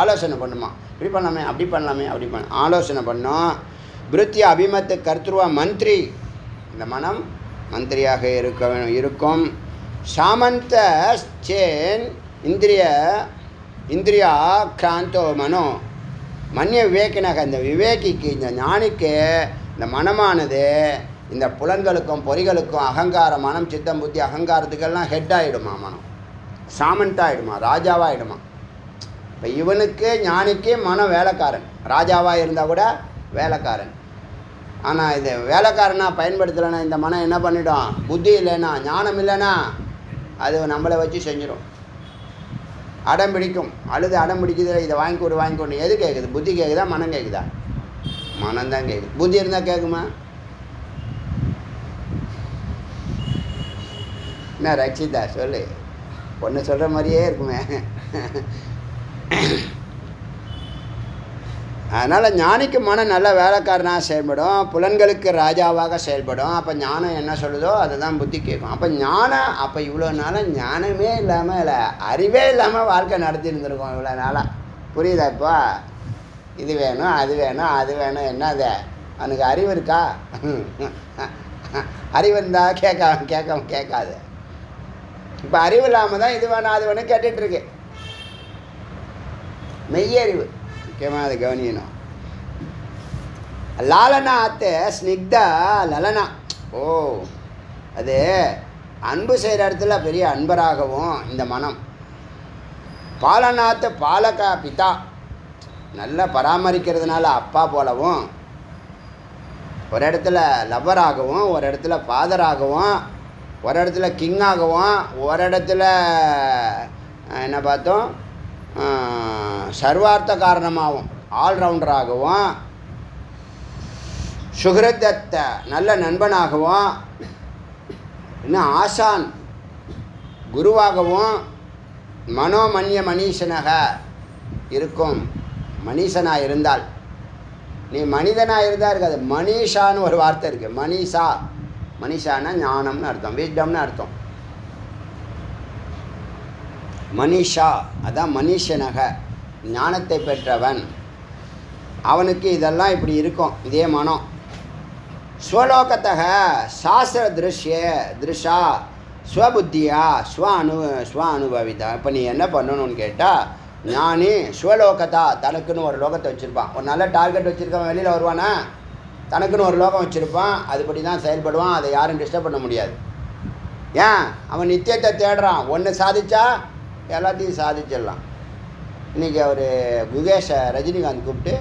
ஆலோசனை பண்ணுமா, இப்படி பண்ணலாமே, அப்படி பண்ணலாமே, அப்படி ஆலோசனை பண்ணோம். விருத்தி அபிமத்து கர்த்துருவா மந்திரி. இந்த மனம் மந்திரியாக இருக்கும். சாமந்த சேன் இந்திரியா கிராந்தோ மனோ மன்னிய விவேக்கினாக. இந்த விவேகிக்கு, இந்த ஞானிக்கு இந்த மனமானது இந்த புலன்களுக்கும் பொறிகளுக்கும் அகங்காரம், மனம் சித்தம் புத்தி அகங்காரத்துக்கெல்லாம் ஹெட் ஆகிடுமா. மனம் சாமந்தாகிடுமா, ராஜாவாகிடுமா. இப்போ இவனுக்கு ஞானிக்கு மனம் வேலைக்காரன். ராஜாவாக இருந்தால் கூட வேலைக்காரன். ஆனால் இது வேலைக்காரனாக பயன்படுத்தலைன்னா இந்த மனம் என்ன பண்ணிடும்? புத்தி இல்லைன்னா, ஞானம் இல்லைன்னா அது நம்மளை வச்சு செஞ்சிடும். அடம் பிடிக்கும். அழுது அடம் பிடிக்குது, இதை வாங்கிக்கொடு வாங்கிக்கொண்டு. எது கேட்குது? புத்தி கேட்குதா, மனம் கேட்குதா? மனம் தான் கேட்குது. புத்தி இருந்தால் கேட்குமா? என்ன ரட்சிதா சொல்லு. ஒன்று சொல்கிற மாதிரியே இருக்குமே. அதனால் ஞானிக்கு மனம் நல்ல வேலைக்காரனாக செயல்படும், புலன்களுக்கு ராஜாவாக செயல்படும். அப்போ ஞானம் என்ன சொல்லுதோ அதை தான் புத்தி கேட்கும். அப்போ ஞானம், அப்போ இவ்வளோ நாளாக ஞானமே இல்லாமல், இல்லை அறிவே இல்லாமல் வாழ்க்கை நடத்தி இருந்திருக்கோம் இவ்வளோ நாளாக. புரியுதாப்பா? இது வேணும், அது வேணும், அது வேணும். என்னது? அவனுக்கு அறிவு இருக்கா? அறிவு இருந்தால் கேட்காது. இப்போ அறிவு இல்லாமல் தான் இது வேணும் அது வேணும் கேட்டுட்ருக்கு. மெய்யறிவு முக்கியமாக அதை கவனிக்கணும். லாலனா ஆத்து ஸ்னிக்தா லலனா. ஓ, அது அன்பு செய்கிற இடத்துல பெரிய அன்பராகவும் இந்த மனம். பாலனாத்து பாலகா பிதா, நல்லா பராமரிக்கிறதுனால அப்பா போலவும், ஒரு இடத்துல லவ்வராகவும், ஒரு இடத்துல ஃபாதராகவும், ஒரு இடத்துல கிங்காகவும், ஒரு இடத்துல என்ன பார்த்தோம், சர்வார்த்த காரணமாகவும், ஆல்ரவுண்டராகவும், சுகிரதத்த நல்ல நண்பனாகவும், இன்னும் ஆசான் குருவாகவும், மனோமன்ய மனிஷனாக இருக்கும். மனிஷனாக இருந்தால், நீ மனிதனாக இருந்தால் இருக்காது. மனிஷான்னு ஒரு வார்த்தை இருக்குது. மனிஷா, மனிஷான்னா ஞானம்னு அர்த்தம், விஸ்டம்னு அர்த்தம். மனிஷா அதான் மனுஷனக, ஞானத்தை பெற்றவன். அவனுக்கு இதெல்லாம் இப்படி இருக்கும், இதே மனம். ஸ்வலோகத்தக சாஸ்திர திருஷா ஸ்வபுத்தியா ஸ்வ அனுபவிதா. இப்போ நீ என்ன பண்ணணும்னு கேட்டால், ஞானி ஸ்வலோகத்தா, தனக்குன்னு ஒரு லோகத்தை வச்சுருப்பான். ஒரு நல்ல டார்கெட் வச்சுருக்கவன் வெளியில் வருவானா? தனக்குன்னு ஒரு லோகம் வச்சுருப்பான், அதுபடி தான் செயல்படுவான். அதை யாரும் டிஸ்டர்ப் பண்ண முடியாது. ஏன்? அவன் நித்தியத்தை தேடுறான். ஒன்று சாதிச்சா எல்லாத்தையும் சாதிச்சிடலாம். இன்றைக்கி அவர் குகேஷை ரஜினிகாந்த் கூப்பிட்டு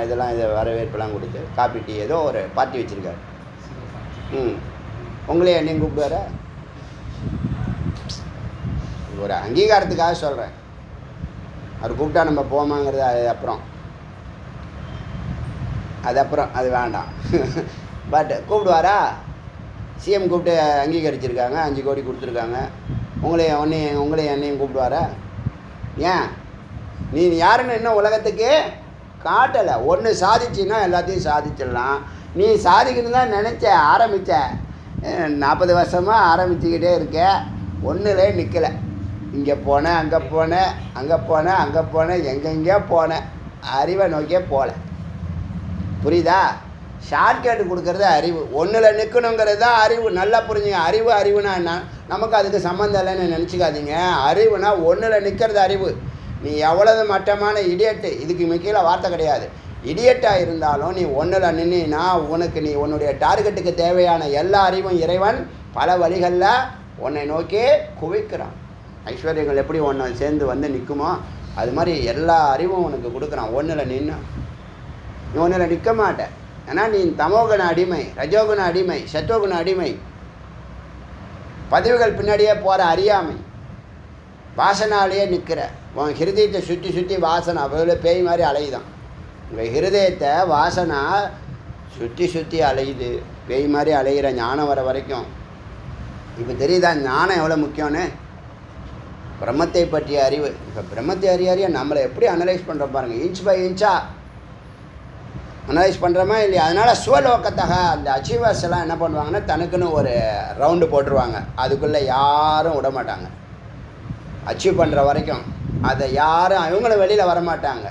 இதெல்லாம் இதை வரவேற்பெல்லாம் கொடுத்து காப்பி டீ ஏதோ ஒரு பார்ட்டி வச்சுருக்காரு. உங்களே என்னையும் கூப்பிடுவார? ஒரு அங்கீகாரத்துக்காக சொல்கிறேன். அவர் கூப்பிட்டா நம்ம போமாங்கிறது அது அப்புறம் அது வேண்டாம். பட் கூப்பிடுவாரா? சிஎம் கூப்பிட்டு அங்கீகரிச்சிருக்காங்க, 5 கோடி கொடுத்துருக்காங்க. உங்களையும் என்னையும் கூப்பிடுவாரா? ஏன்? நீ யாருன்னு இன்னும் உலகத்துக்கு காட்டலை. ஒன்று சாதிச்சின்னா எல்லாத்தையும் சாதிச்சிடலாம். நீ சாதிக்கணும் தான் ஆரம்பித்த 40 வருஷமாக ஆரம்பிச்சுக்கிட்டே இருக்க, ஒன்றுலே நிற்கலை. இங்கே போனேன், அங்கே போனேன், எங்கெங்கேயோ போனேன், அறிவை நோக்கியே போகல. புரியுதா? ஷார்ட்கட் கொடுக்கறது அறிவு. ஒன்றில் நிற்கணுங்கிறது தான் அறிவு. நல்லா புரிஞ்சுங்க. அறிவுனா என்ன? நமக்கு அதுக்கு சம்மந்தம் இல்லைன்னு நினச்சிக்காதீங்க. அறிவுனா ஒன்றில் நிற்கிறது அறிவு. நீ எவ்வளவு மட்டமான இடியட்டு, இதுக்கு மிக்கையில் வார்த்தை கிடையாது. இடியட்டாக இருந்தாலும் நீ ஒன்றில் நின்னா உனக்கு நீ உன்னுடைய டார்கெட்டுக்கு தேவையான எல்லா அறிவும் இறைவன் பல வழிகளில் உன்னை நோக்கி குவிக்கிறான். ஐஸ்வர்யங்கள் எப்படி ஒன்று சேர்ந்து வந்து நிற்குமோ அது மாதிரி எல்லா அறிவும் உனக்கு கொடுக்குறான். ஒன்றில் நின்று நீ ஒன்றில் நிற்க மாட்டேன். ஏன்னா நீ தமோகுண அடிமை, ரஜோகுண அடிமை, சத்துவகுண அடிமை, பதவிகள் பின்னாடியே போகிற அறியாமை, வாசனாலேயே நிற்கிற. உன் ஹிருதயத்தை சுற்றி சுற்றி வாசனை அவ்வளோ பேய் மாதிரி அலையுதான். உங்கள் ஹிருதயத்தை வாசனா சுற்றி சுற்றி அலையுது, பேய் மாதிரி அலைகிற ஞானம் வர வரைக்கும். இப்போ தெரியுதா ஞானம் எவ்வளோ முக்கியம்னு? பிரம்மத்தை பற்றிய அறிவு. இப்போ பிரம்மத்தை அறிய நம்மளை எப்படி அனலைஸ் பண்ணுறோம் பாருங்கள். இன்ச் பை இன்ச்சாக அனலைஸ் பண்ணுறோமா இல்லையா? அதனால் சுவலோக்கத்தாக அந்த அச்சீவர்ஸ் எல்லாம் என்ன பண்ணுவாங்கன்னா தனக்குன்னு ஒரு ரவுண்டு போட்டுருவாங்க. அதுக்குள்ளே யாரும் விட மாட்டாங்க. அச்சீவ் பண்ணுற வரைக்கும் அதை யாரும் அவங்களும் வெளியில் வரமாட்டாங்க.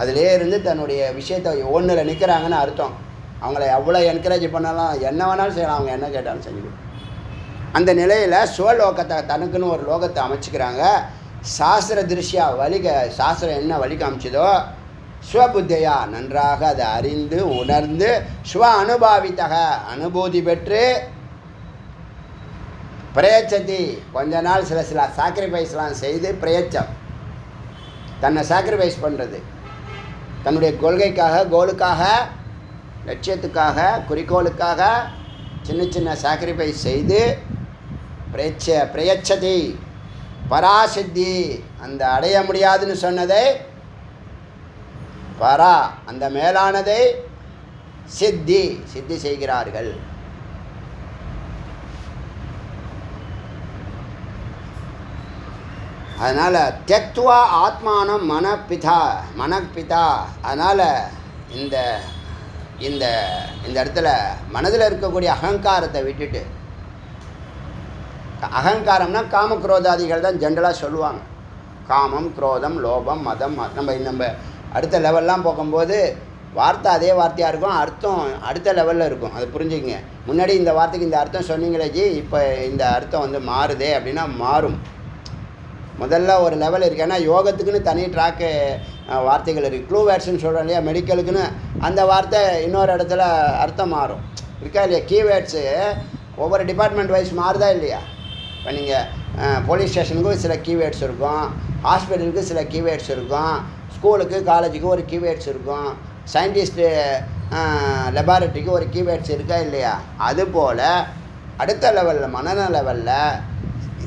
அதிலே இருந்து தன்னுடைய விஷயத்தை ஒன்றில் நிற்கிறாங்கன்னு அர்த்தம். அவங்கள எவ்வளோ என்கரேஜ் பண்ணலாம், என்ன வேணாலும் செய்யலாம், அவங்க என்ன கேட்டாலும் செஞ்சுக்கணும். அந்த நிலையில் சுவலோகத்தை தனக்குன்னு ஒரு லோகத்தை அமைச்சிக்கிறாங்க. சாஸ்திர திருஷ்யா சாஸ்திரம் என்ன வழி காமிச்சதோ ஸ்வபுத்தையா நன்றாக அதை அறிந்து உணர்ந்து ஸ்வ அனுபாவித்தக அனுபூதி பெற்று பிரயச்சதி கொஞ்ச நாள் சில சாக்ரிஃபைஸ்லாம் செய்து பிரயச்சம் தன்னை சாக்ரிஃபைஸ் பண்ணுறது தன்னுடைய கொள்கைக்காக கோலுக்காக லட்சியத்துக்காக குறிக்கோளுக்காக சின்ன சாக்ரிஃபைஸ் செய்து பிரயச்சதி பராசித்தி அந்த அடைய முடியாதுன்னு சொன்னதை பரா அந்த மேலானதை சித்தி செய்கிறார்கள். அதனால் தெக்துவா ஆத்மானம் மனப்பிதா. அதனால் இந்த இந்த இந்த இடத்துல மனதில் இருக்கக்கூடிய அகங்காரத்தை விட்டுட்டு, அகங்காரம்னா காமக்ரோதாதிகள் தான் ஜென்ரலாக சொல்லுவாங்க. காமம், குரோதம், லோபம், மதம். நம்ம அடுத்த லெவல்லாம் போகும்போது வார்த்தை அதே வார்த்தையாக இருக்கும், அர்த்தம் அடுத்த லெவலில் இருக்கும். அது புரிஞ்சுக்கங்க. முன்னாடி இந்த வார்த்தைக்கு இந்த அர்த்தம் சொன்னீங்களே ஜி, இப்போ இந்த அர்த்தம் வந்து மாறுதே அப்படின்னா மாறும். முதல்ல ஒரு லெவல் இருக்குது. ஏன்னா யோகத்துக்குன்னு தனி ட்ராக்கு வார்த்தைகள் இருக்குது. க்ளூ வேர்ட்ஸ்ன்னு சொல்கிறோம் இல்லையா, மெடிக்கலுக்குன்னு அந்த வார்த்தை இன்னொரு இடத்துல அர்த்தம் மாறும் இருக்கா இல்லையா. கீவேர்ட்ஸு ஒவ்வொரு டிபார்ட்மெண்ட் வைஸ் மாறுதா இல்லையா. இப்போ நீங்கள் போலீஸ் ஸ்டேஷனுக்கு சில கீவேர்ட்ஸ் இருக்கும், ஹாஸ்பிட்டலுக்கு சில கீவேர்ட்ஸ் இருக்கும், ஸ்கூலுக்கு காலேஜுக்கு ஒரு கீவேர்ட்ஸ் இருக்கும், சயின்டிஸ்ட்டு லெபார்ட்டரிக்கு ஒரு கீவேர்ட்ஸ் இருக்கா இல்லையா. அதுபோல் அடுத்த லெவலில் மனநல லெவலில்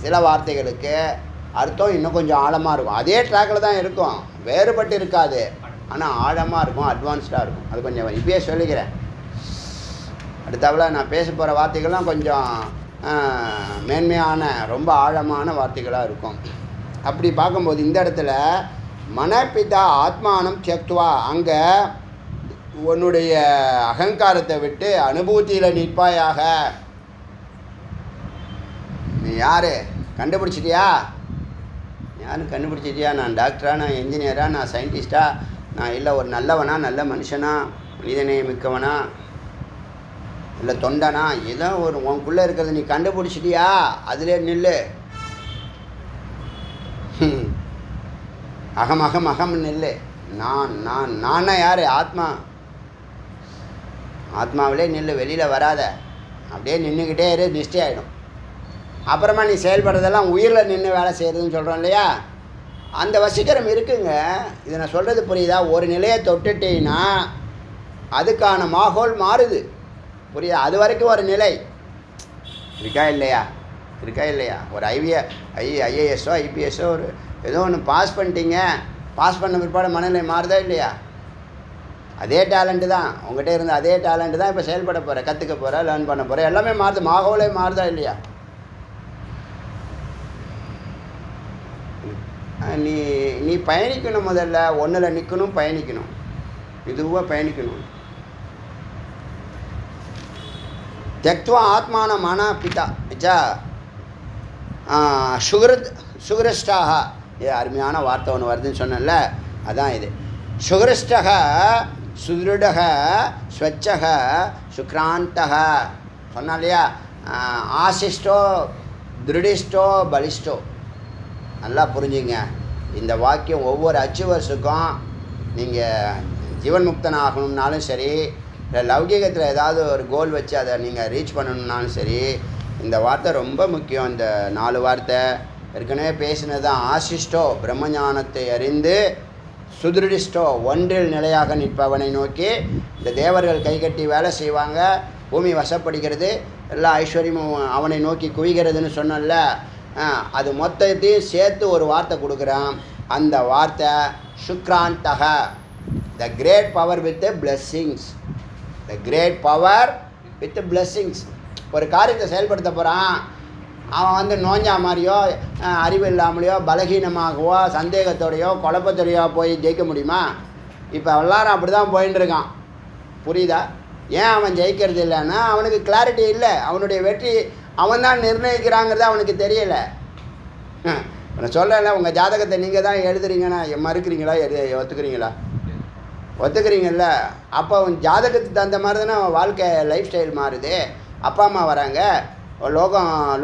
சில வார்த்தைகளுக்கு அர்த்தம் இன்னும் கொஞ்சம் ஆழமாக இருக்கும். அதே ட்ராக்கில் தான் இருக்கும், வேறுபட்டு இருக்காது, ஆனால் ஆழமாக இருக்கும், அட்வான்ஸ்டாக இருக்கும். அது கொஞ்சம் இப்பயே சொல்லிக்கிறேன். அடுத்தவள நான் பேச போகிற வார்த்தைகள்லாம் கொஞ்சம் மேன்மையான ரொம்ப ஆழமான வார்த்தைகளாக இருக்கும். அப்படி பார்க்கும்போது இந்த இடத்துல மனப்பிதா ஆத்மானம் தியக்துவா, அங்கே உன்னுடைய அகங்காரத்தை விட்டு அனுபூதியில் நிற்பாயாக. நீ யார் கண்டுபிடிச்சிட்டியா? யாரும் கண்டுபிடிச்சிட்டியா? நான் டாக்டரா, நான் என்ஜினியரா, நான் சயின்டிஸ்டா, நான் இல்லை ஒரு நல்லவனா, நல்ல மனுஷனா, மனிதநேயம் மிக்கவனா, இல்லை தொண்டனா, ஏதோ ஒரு உனக்குள்ளே இருக்கிறது நீ கண்டுபிடிச்சிட்டியா? அதிலே நில்லு. அகம் நில்லு. நானா யார்? ஆத்மா. ஆத்மாவிலே நில்லு, வெளியில் வராத. அப்படியே நின்றுக்கிட்டே இரு, திருஷ்டி ஆகிடும். அப்புறமா நீ செயல்படுறதெல்லாம் உயிரில் நின்று வேலை செய்கிறதுன்னு சொல்கிறோம் இல்லையா, அந்த வசீகரம் இருக்குங்க. இதை நான் சொல்கிறது புரியுதா? ஒரு நிலையை தொட்டுட்டீங்கன்னா அதுக்கான மாகோல் மாறுது, புரியுதா? அது வரைக்கும் ஒரு நிலை இருக்கா இல்லையா? ஒரு ஐஏஎஸ்ஸோ ஐபிஎஸ்ஸோ ஒரு ஏதோ ஒன்று பாஸ் பண்ணிட்டீங்க, பாஸ் பண்ண பிற்பாடு மனநிலை மாறுதா இல்லையா? அதே டேலண்ட்டு தான் உங்கள்கிட்ட இருந்த அதே டேலண்ட்டு தான் இப்போ செயல்பட போகிற, கற்றுக்க போகிற, லேர்ன் பண்ண போகிற, எல்லாமே மாறுது. மாகோலே மாறுதா இல்லையா? நீ பயணிக்கணும். முதல்ல ஒன்றில் நிற்கணும், பயணிக்கணும், இதுவாக பயணிக்கணும். தெக்துவா ஆத்மான மன பிதா நிச்சா சுகரிஷ்டாக. இது அருமையான வார்த்தை ஒன்று வருதுன்னு சொன்னேன்ல, அதான் இது. சுகரிஷ்டக சுதிருடக ஸ்வச்சக சுக்ராந்தக சொன்னா இல்லையா? ஆசிஷ்டோ திருடிஷ்டோ பலிஷ்டோ. நல்லா புரிஞ்சுங்க. இந்த வாக்கியம் ஒவ்வொரு அச்சுவர்ஸுக்கும் நீங்கள் ஜீவன் முக்தன் ஆகணும்னாலும் சரி, இல்லை லௌகீகத்தில் ஏதாவது ஒரு கோல் வச்சு அதை நீங்கள் ரீச் பண்ணணும்னாலும் சரி, இந்த வார்த்தை ரொம்ப முக்கியம். இந்த 4 வார்த்தை ஏற்கனவே பேசினது தான். ஆசிஷ்டோ பிரம்மஞானத்தை அறிந்து, சுதிருடிஷ்டோ ஒன்றில் நிலையாக நிற்பவனை நோக்கி. இந்த தேவர்கள் கைகட்டி வேலை செய்வாங்க, பூமி வசப்படுகிறது, எல்லா ஐஸ்வர்யமும் அவனை நோக்கி குவிகிறதுன்னு சொன்னல. அது மொத்தத்தையும் சேர்த்து ஒரு வார்த்தை கொடுக்குறான். அந்த வார்த்தை சுக்ராந்தக, the great power with blessings. The great power with blessings. ஒரு காரியத்தை செயல்படுத்த போகிறான், அவன் வந்து நோஞ்சா மாதிரியோ அறிவு இல்லாமலையோ பலகீனமாகவோ சந்தேகத்தோடையோ குழப்பத்தோடையோ போய் ஜெயிக்க முடியுமா? இப்போ எல்லாரும் அப்படி தான் போயின்னு இருக்கான். புரியுதா? ஏன் அவன் ஜெயிக்கிறது இல்லைன்னா அவனுக்கு கிளாரிட்டி இல்லை. அவனுடைய வெற்றி அவன் தான் நிர்ணயிக்கிறாங்கிறது அவனுக்கு தெரியலை. நான் சொல்லலை, உங்கள் ஜாதகத்தை நீங்கள் தான் எழுதுறீங்கன்னா மறுக்கிறீங்களா ஒத்துக்கிறீங்களா? ஒத்துக்கிறீங்கல்ல. அப்போ அவன் ஜாதகத்துக்கு தகுந்த மாதிரி தானே அவன் வாழ்க்கை லைஃப் ஸ்டைல் மாறுது. அப்பா அம்மா வராங்க,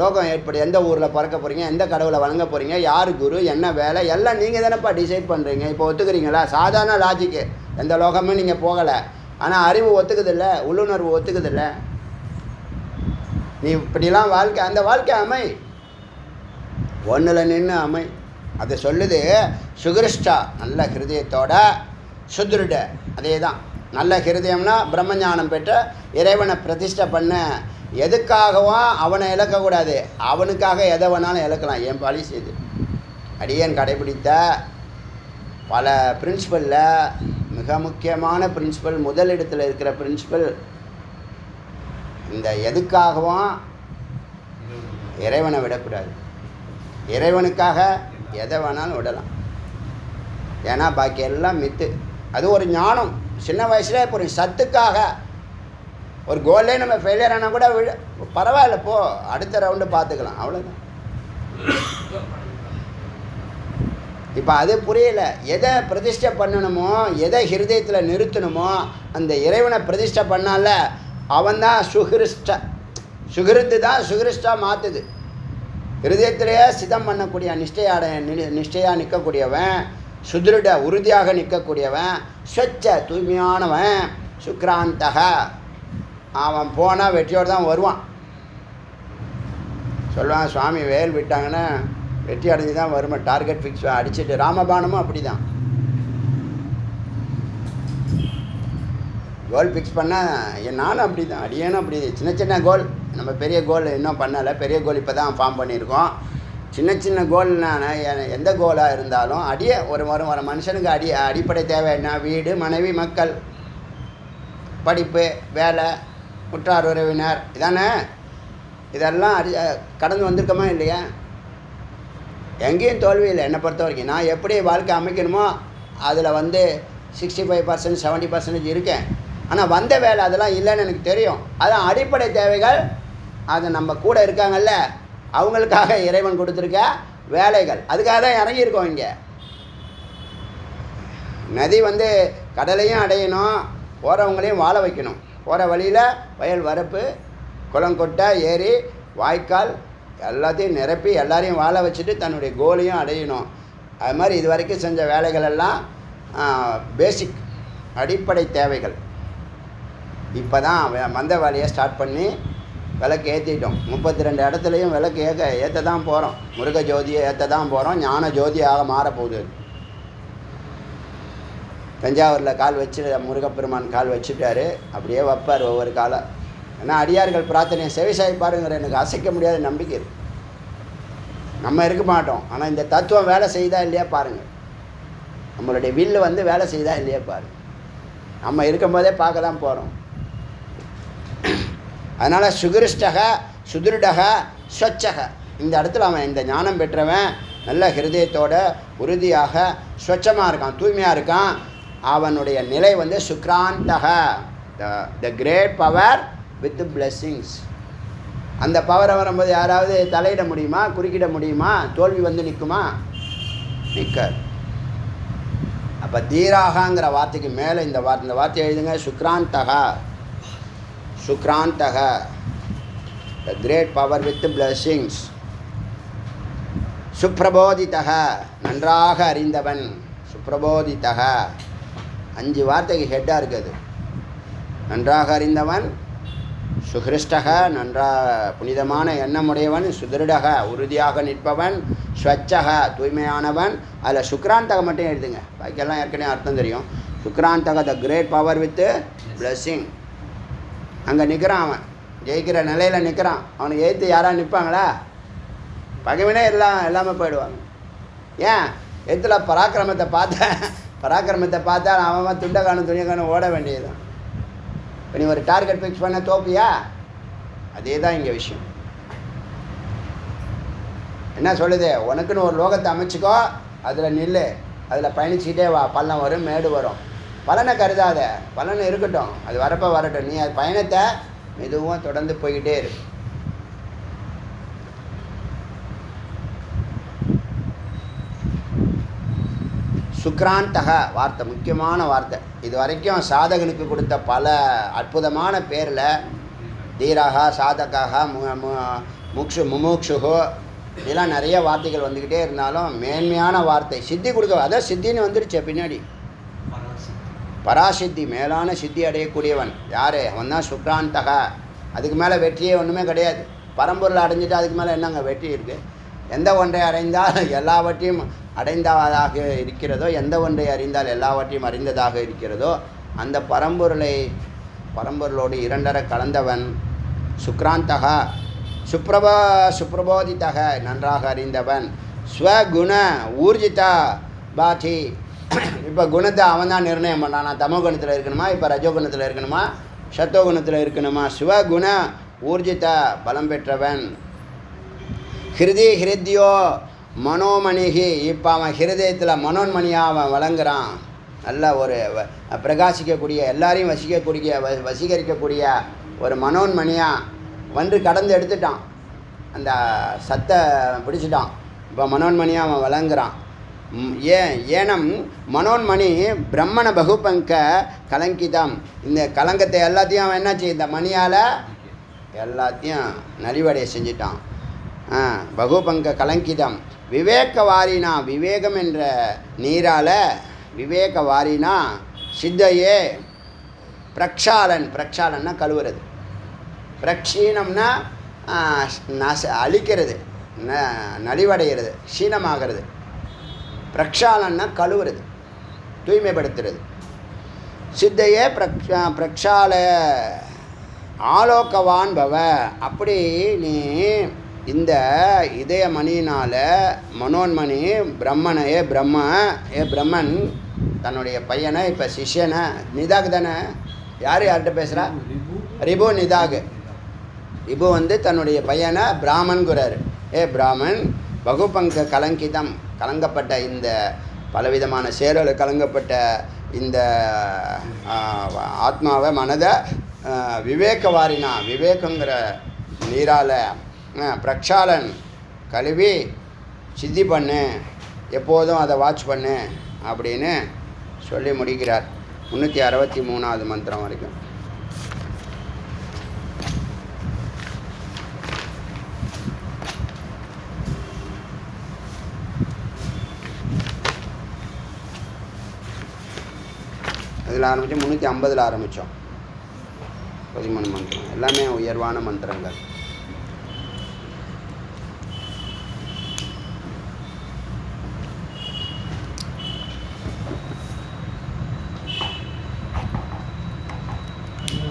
லோகம் ஏற்படு, எந்த ஊரில் பிறக்க போகிறீங்க, எந்த கடவுளை வணங்க போகிறீங்க, யார் குரு, என்ன வேலை, எல்லாம் நீங்கள் தானேப்பா டிசைட் பண்ணுறீங்க. இப்போ ஒத்துக்கிறீங்களா? சாதாரண லாஜிக்கு, எந்த லோகமும் நீங்கள் போகலை. ஆனால் அறிவு ஒத்துக்குதில்ல, உள்ளுணர்வு ஒத்துக்குதில்ல. நீ இப்படிலாம் வாழ்க்கை, அந்த வாழ்க்கை அமை ஒன்றில் நின்று அமை. அதை சொல்லுது சுகிருஷ்டா, நல்ல ஹிருதயத்தோட, சுத்ருட அதே தான். நல்ல ஹிருதயம்னா பிரம்மஞானம் பெற்ற இறைவனை பிரதிஷ்டை பண்ண. எதுக்காகவும் அவனை இழக்கக்கூடாது, அவனுக்காக எதை வேணாலும் இழக்கலாம். என் பாலிசி இது. அடியேன் கடைபிடித்த பல பிரின்சிபலில் மிக முக்கியமான பிரின்சிபல், முதலிடத்தில் இருக்கிற பிரின்சிபல், இந்த எதுக்காகவும் இறைவனை விடக்கூடாது. இறைவனுக்காக எதை வேணாலும் விடலாம். ஏன்னா பாக்கி எல்லாம் மித்து. அது ஒரு ஞானம். சின்ன வயசுல இப்போ ஒரு சத்துக்காக ஒரு கோல்லே நம்ம ஃபெயிலியர் ஆனால் கூட பரவாயில்ல, போ அடுத்த ரவுண்டு பார்த்துக்கலாம், அவ்வளோதான். இப்போ அது புரியல. எதை பிரதிஷ்டை பண்ணணுமோ, எதை ஹிருதயத்தில் நிறுத்தணுமோ அந்த இறைவனை பிரதிஷ்டை பண்ணால அவன்தான் சுகிருஷ்ட. சுகிருத்து தான் சுகிருஷ்டா மாற்றுது. ஹிருதயத்திலேயே சிதம் பண்ணக்கூடிய நிஷ்டையாக நிற்கக்கூடியவன், சுதிருட உறுதியாக நிற்கக்கூடியவன், ஸ்வச்ச தூய்மையானவன், சுக்ராந்தக. அவன் போனால் வெற்றியோடு தான் வருவான். சொல்லுவான், சுவாமி வேல் விட்டாங்கன்னா வெற்றி அடைஞ்சு தான் வருமா, டார்கெட் ஃபிக்ஸ் அடிச்சுட்டு. ராமபானமும் அப்படி தான். கோல் ஃபிக்ஸ் பண்ணால் நானும் அப்படி தான், அடியேனும் அப்படி. சின்ன சின்ன கோல், நம்ம பெரிய கோல் இன்னும் பண்ணலை. பெரிய கோல் இப்போ தான் ஃபார்ம் பண்ணியிருக்கோம். சின்ன சின்ன கோல்னால் எந்த கோலாக இருந்தாலும் ஒரு மனுஷனுக்கு அடிப்படை தேவை என்ன? வீடு, மனைவி, மக்கள், படிப்பு, வேலை, உற்றார் உறவினர், இதானே. இதெல்லாம் கடந்து வந்திருக்கோமா இல்லையா? எங்கேயும் தோல்வி இல்லை என்னை பொறுத்த வரைக்கும். நான் எப்படி வாழ்க்கை அமைக்கணுமோ அதில் வந்து 65% 70% இருக்கேன். ஆனால் வந்த வேலை அதெல்லாம் இல்லைன்னு எனக்கு தெரியும். அதான் அடிப்படை தேவைகள். அது நம்ம கூட இருக்காங்கல்ல, அவங்களுக்காக இறைவன் கொடுத்துருக்க வேலைகள். அதுக்காக தான் இறங்கியிருக்கோம் இங்கே. நதி வந்து கடலையும் அடையணும், போகிறவங்களையும் வாழ வைக்கணும். போகிற வழியில் வயல் வரப்பு, குளங்கொட்டை, ஏரி, வாய்க்கால் எல்லாத்தையும் நிரப்பி எல்லாரையும் வாழ வச்சுட்டு தன்னுடைய கோலையும் அடையணும். அது மாதிரி இது வரைக்கும் செஞ்ச வேலைகள் எல்லாம் பேசிக் அடிப்படை தேவைகள். இப்போ தான் மந்த வேலையை ஸ்டார்ட் பண்ணி விளக்கு ஏற்றிட்டோம். 32 இடத்துலையும் விளக்கு ஏற்ற தான் போகிறோம். முருக ஜோதியை ஏற்ற தான் போகிறோம். ஞான ஜோதியாக மாறப்போகுது. தஞ்சாவூரில் கால் வச்சு முருகப்பெருமான் கால் வச்சுட்டாரு, அப்படியே வைப்பார் ஒவ்வொரு காலம். ஏன்னா அடியார்கள் பிரார்த்தனையை செவிசாய்ப்பாருங்கிற எனக்கு அசைக்க முடியாத நம்பிக்கை இருக்குது. நம்ம இருக்க மாட்டோம், ஆனால் இந்த தத்துவம் வேலை செய்தா இல்லையா பாருங்கள். நம்மளுடைய வில்லு வந்து வேலை செய்தா இல்லையா பாருங்கள். நம்ம இருக்கும்போதே பார்க்க தான் போகிறோம். அதனால் சுகிருஷ்டக, சுதிருடக, ஸ்வச்சக, இந்த இடத்துல அவன் இந்த ஞானம் பெற்றவன் நல்ல ஹிருதயத்தோட உறுதியாக ஸ்வச்சமாக இருக்கான், தூய்மையாக இருக்கான். அவனுடைய நிலை வந்து சுக்ராந்தக, the great power with blessings. அந்த பவரை வரும்போது யாராவது தலையிட முடியுமா, குறுக்கிட முடியுமா? தோல்வி வந்து நிற்குமா? நிற்காது. அப்போ தீராகங்கிற வார்த்தைக்கு மேலே இந்த வார்த்தை எழுதுங்க. சுக்ராந்தகா, சுக்ராந்தகா, the great power with blessings. சுப்ரபோதிதக, நன்றாக அறிந்தவன். சுப்ரபோதிதக 5 வார்த்தைக்கு ஹெட்டாக இருக்குது. நன்றாக அறிந்தவன், சுஹிருஷ்டக புனிதமான எண்ணமுடையவன், சுதிருடக உறுதியாக நிற்பவன், ஸ்வச்சக தூய்மையானவன். அதில் சுக்ராந்தக மட்டும் எழுதுங்க, பாக்கியெல்லாம் ஏற்கனவே அர்த்தம் தெரியும். சுக்ராந்தக the great power with blessing. அங்கே நிற்கிறான், அவன் ஜெயிக்கிற நிலையில் நிற்கிறான். அவனுக்கு எதிர்த்து யாராக நிற்பாங்களா? பகைவனே எல்லாமே போயிடுவாங்க. ஏன் எதில் பராக்கிரமத்தை பார்த்தா அவன் துண்டை காணும் துணியை காணும் ஓட வேண்டியதுதான். இப்போ நீ ஒரு டார்கெட் ஃபிக்ஸ் பண்ண தோப்பியா? அதே தான் இங்கே விஷயம். என்ன சொல்லுது? உனக்குன்னு ஒரு லோகத்தை அமைச்சிக்கோ, அதில் நில்லு, அதில் பயணிச்சுக்கிட்டே வா. பள்ளம் வரும், மேடு வரும். பலனை கருதாத, பலன் இருக்கட்டும், அது வரப்போ வரட்டும். நீ அது பயணத்தை மெதுவாக தொடர்ந்து போய்கிட்டே இரு. சுக்ராந்தக வார்த்தை முக்கியமான வார்த்தை. இது வரைக்கும் சாதகனுக்கு கொடுத்த பல அற்புதமான பேரில் தீரகா, சாதகா, முமுக்ஷுகோ இதெல்லாம் நிறைய வார்த்தைகள் வந்துக்கிட்டே இருந்தாலும் மேன்மையான வார்த்தை சித்தி கொடுக்க. அதான் சித்தின்னு வந்துடுச்சு பின்னாடி. பராசித்தி, மேலான சித்தி அடையக்கூடியவன் யார்? அவன் தான் சுக்ராந்தக. அதுக்கு மேலே வெற்றியே ஒன்றுமே கிடையாது. பரம்பொருளை அடைஞ்சிட்டு அதுக்கு மேலே என்னங்க வெற்றி இருக்குது? எந்த ஒன்றை அடைந்தால் எல்லாவற்றையும் அடைந்ததாக இருக்கிறதோ, எந்த ஒன்றை அறிந்தால் எல்லாவற்றையும் அறிந்ததாக இருக்கிறதோ, அந்த பரம்பொருளோடு இரண்டர கலந்தவன் சுக்ராந்தகா. சுப்ரபோதிதக நன்றாக அறிந்தவன். ஸ்வகுண ஊர்ஜிதா பாதி. இப்போ குணத்தை அவன் தான் நிர்ணயம் பண்ணான். நான் தமோ குணத்தில் இருக்கணுமா, இப்போ ரஜோகுணத்தில் இருக்கணுமா, சத்தோகுணத்தில் இருக்கணுமா? ஸ்வகுண ஊர்ஜித பலம் பெற்றவன். ஹிருதியோ மனோமணிகி. இப்போ அவன் ஹிருதயத்தில் மனோன்மணியாக அவன் வழங்குறான். நல்ல ஒரு பிரகாசிக்கக்கூடிய, எல்லாரையும் வசீகரிக்கக்கூடிய ஒரு மனோன்மணியாக வந்து கடந்து எடுத்துட்டான். அந்த சத்தை பிடிச்சிட்டான். இப்போ மனோன்மணியாக அவன் வழங்குறான். ஏனம் மனோன்மணி பிரம்மண பகுபங்க கலங்கிதம். இந்த கலங்கத்தை எல்லாத்தையும் அவன் என்னாச்சு? இந்த மணியால் எல்லாத்தையும் நலிவடைய செஞ்சிட்டான். பகுபங்க கலங்கிதம். விவேக வாரினா, விவேகம் என்ற நீரால் விவேக வாரினா சித்தையே பிரக்ஷாலன்னா கழுவுறது, பிரக்ஷீணம்னா அழிக்கிறது, நலிவடைகிறது, க்ஷீணமாகிறது. பிரக்ஷாலன்னா கழுவுறது, தூய்மைப்படுத்துறது. சித்தையே பிரக்ஷால ஆலோக்கவான் பவ. அப்படி நீ இந்த இதய மணியினால் மனோன்மணி பிரம்மனை பிரம்மன் தன்னுடைய பையனை, இப்போ சிஷ்யனை, நிதாக் தானே, யார்கிட்ட பேசுகிறா? ரிபு நிதாக். ரிபு வந்து தன்னுடைய பையனை பிராமன்கிறார். பிராமன் பகுபங்க கலங்கிதம், கலங்கப்பட்ட இந்த பலவிதமான சேரல் கலங்கப்பட்ட இந்த ஆத்மாவை, மனதை விவேக வாரினா, விவேகங்கிற நீரால் பிரக்ஷாலன் கழுவி சித்தி பண்ணு, எப்போதும் அதை வாட்ச் பண்ணு அப்படின்னு சொல்லி முடிக்கிறார். 363வது மந்திரம் வரைக்கும். அதில் ஆரம்பித்தோம், 350 ஆரம்பித்தோம். 13 மந்திரம், எல்லாமே உயர்வான மந்திரங்கள்.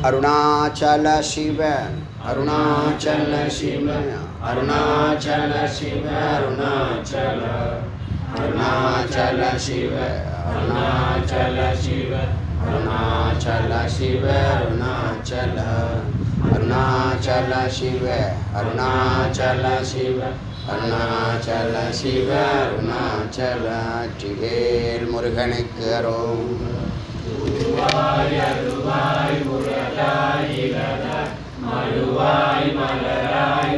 अरुणाचल शिव, अरुणाचल शिव, अरुणाचल शिव, अरुणाचल, अरुणाचल शिव, अरुणाचल शिव, अरुणाचल शिव, अरुणाचल, अरुणाचल शिव, अरुणाचल शिव, अरुणाचल शिव, अरुणाचल. வெற்றிவேல் முருகனுக்கு அரோம். மழுவாய் மலராய் மலராய்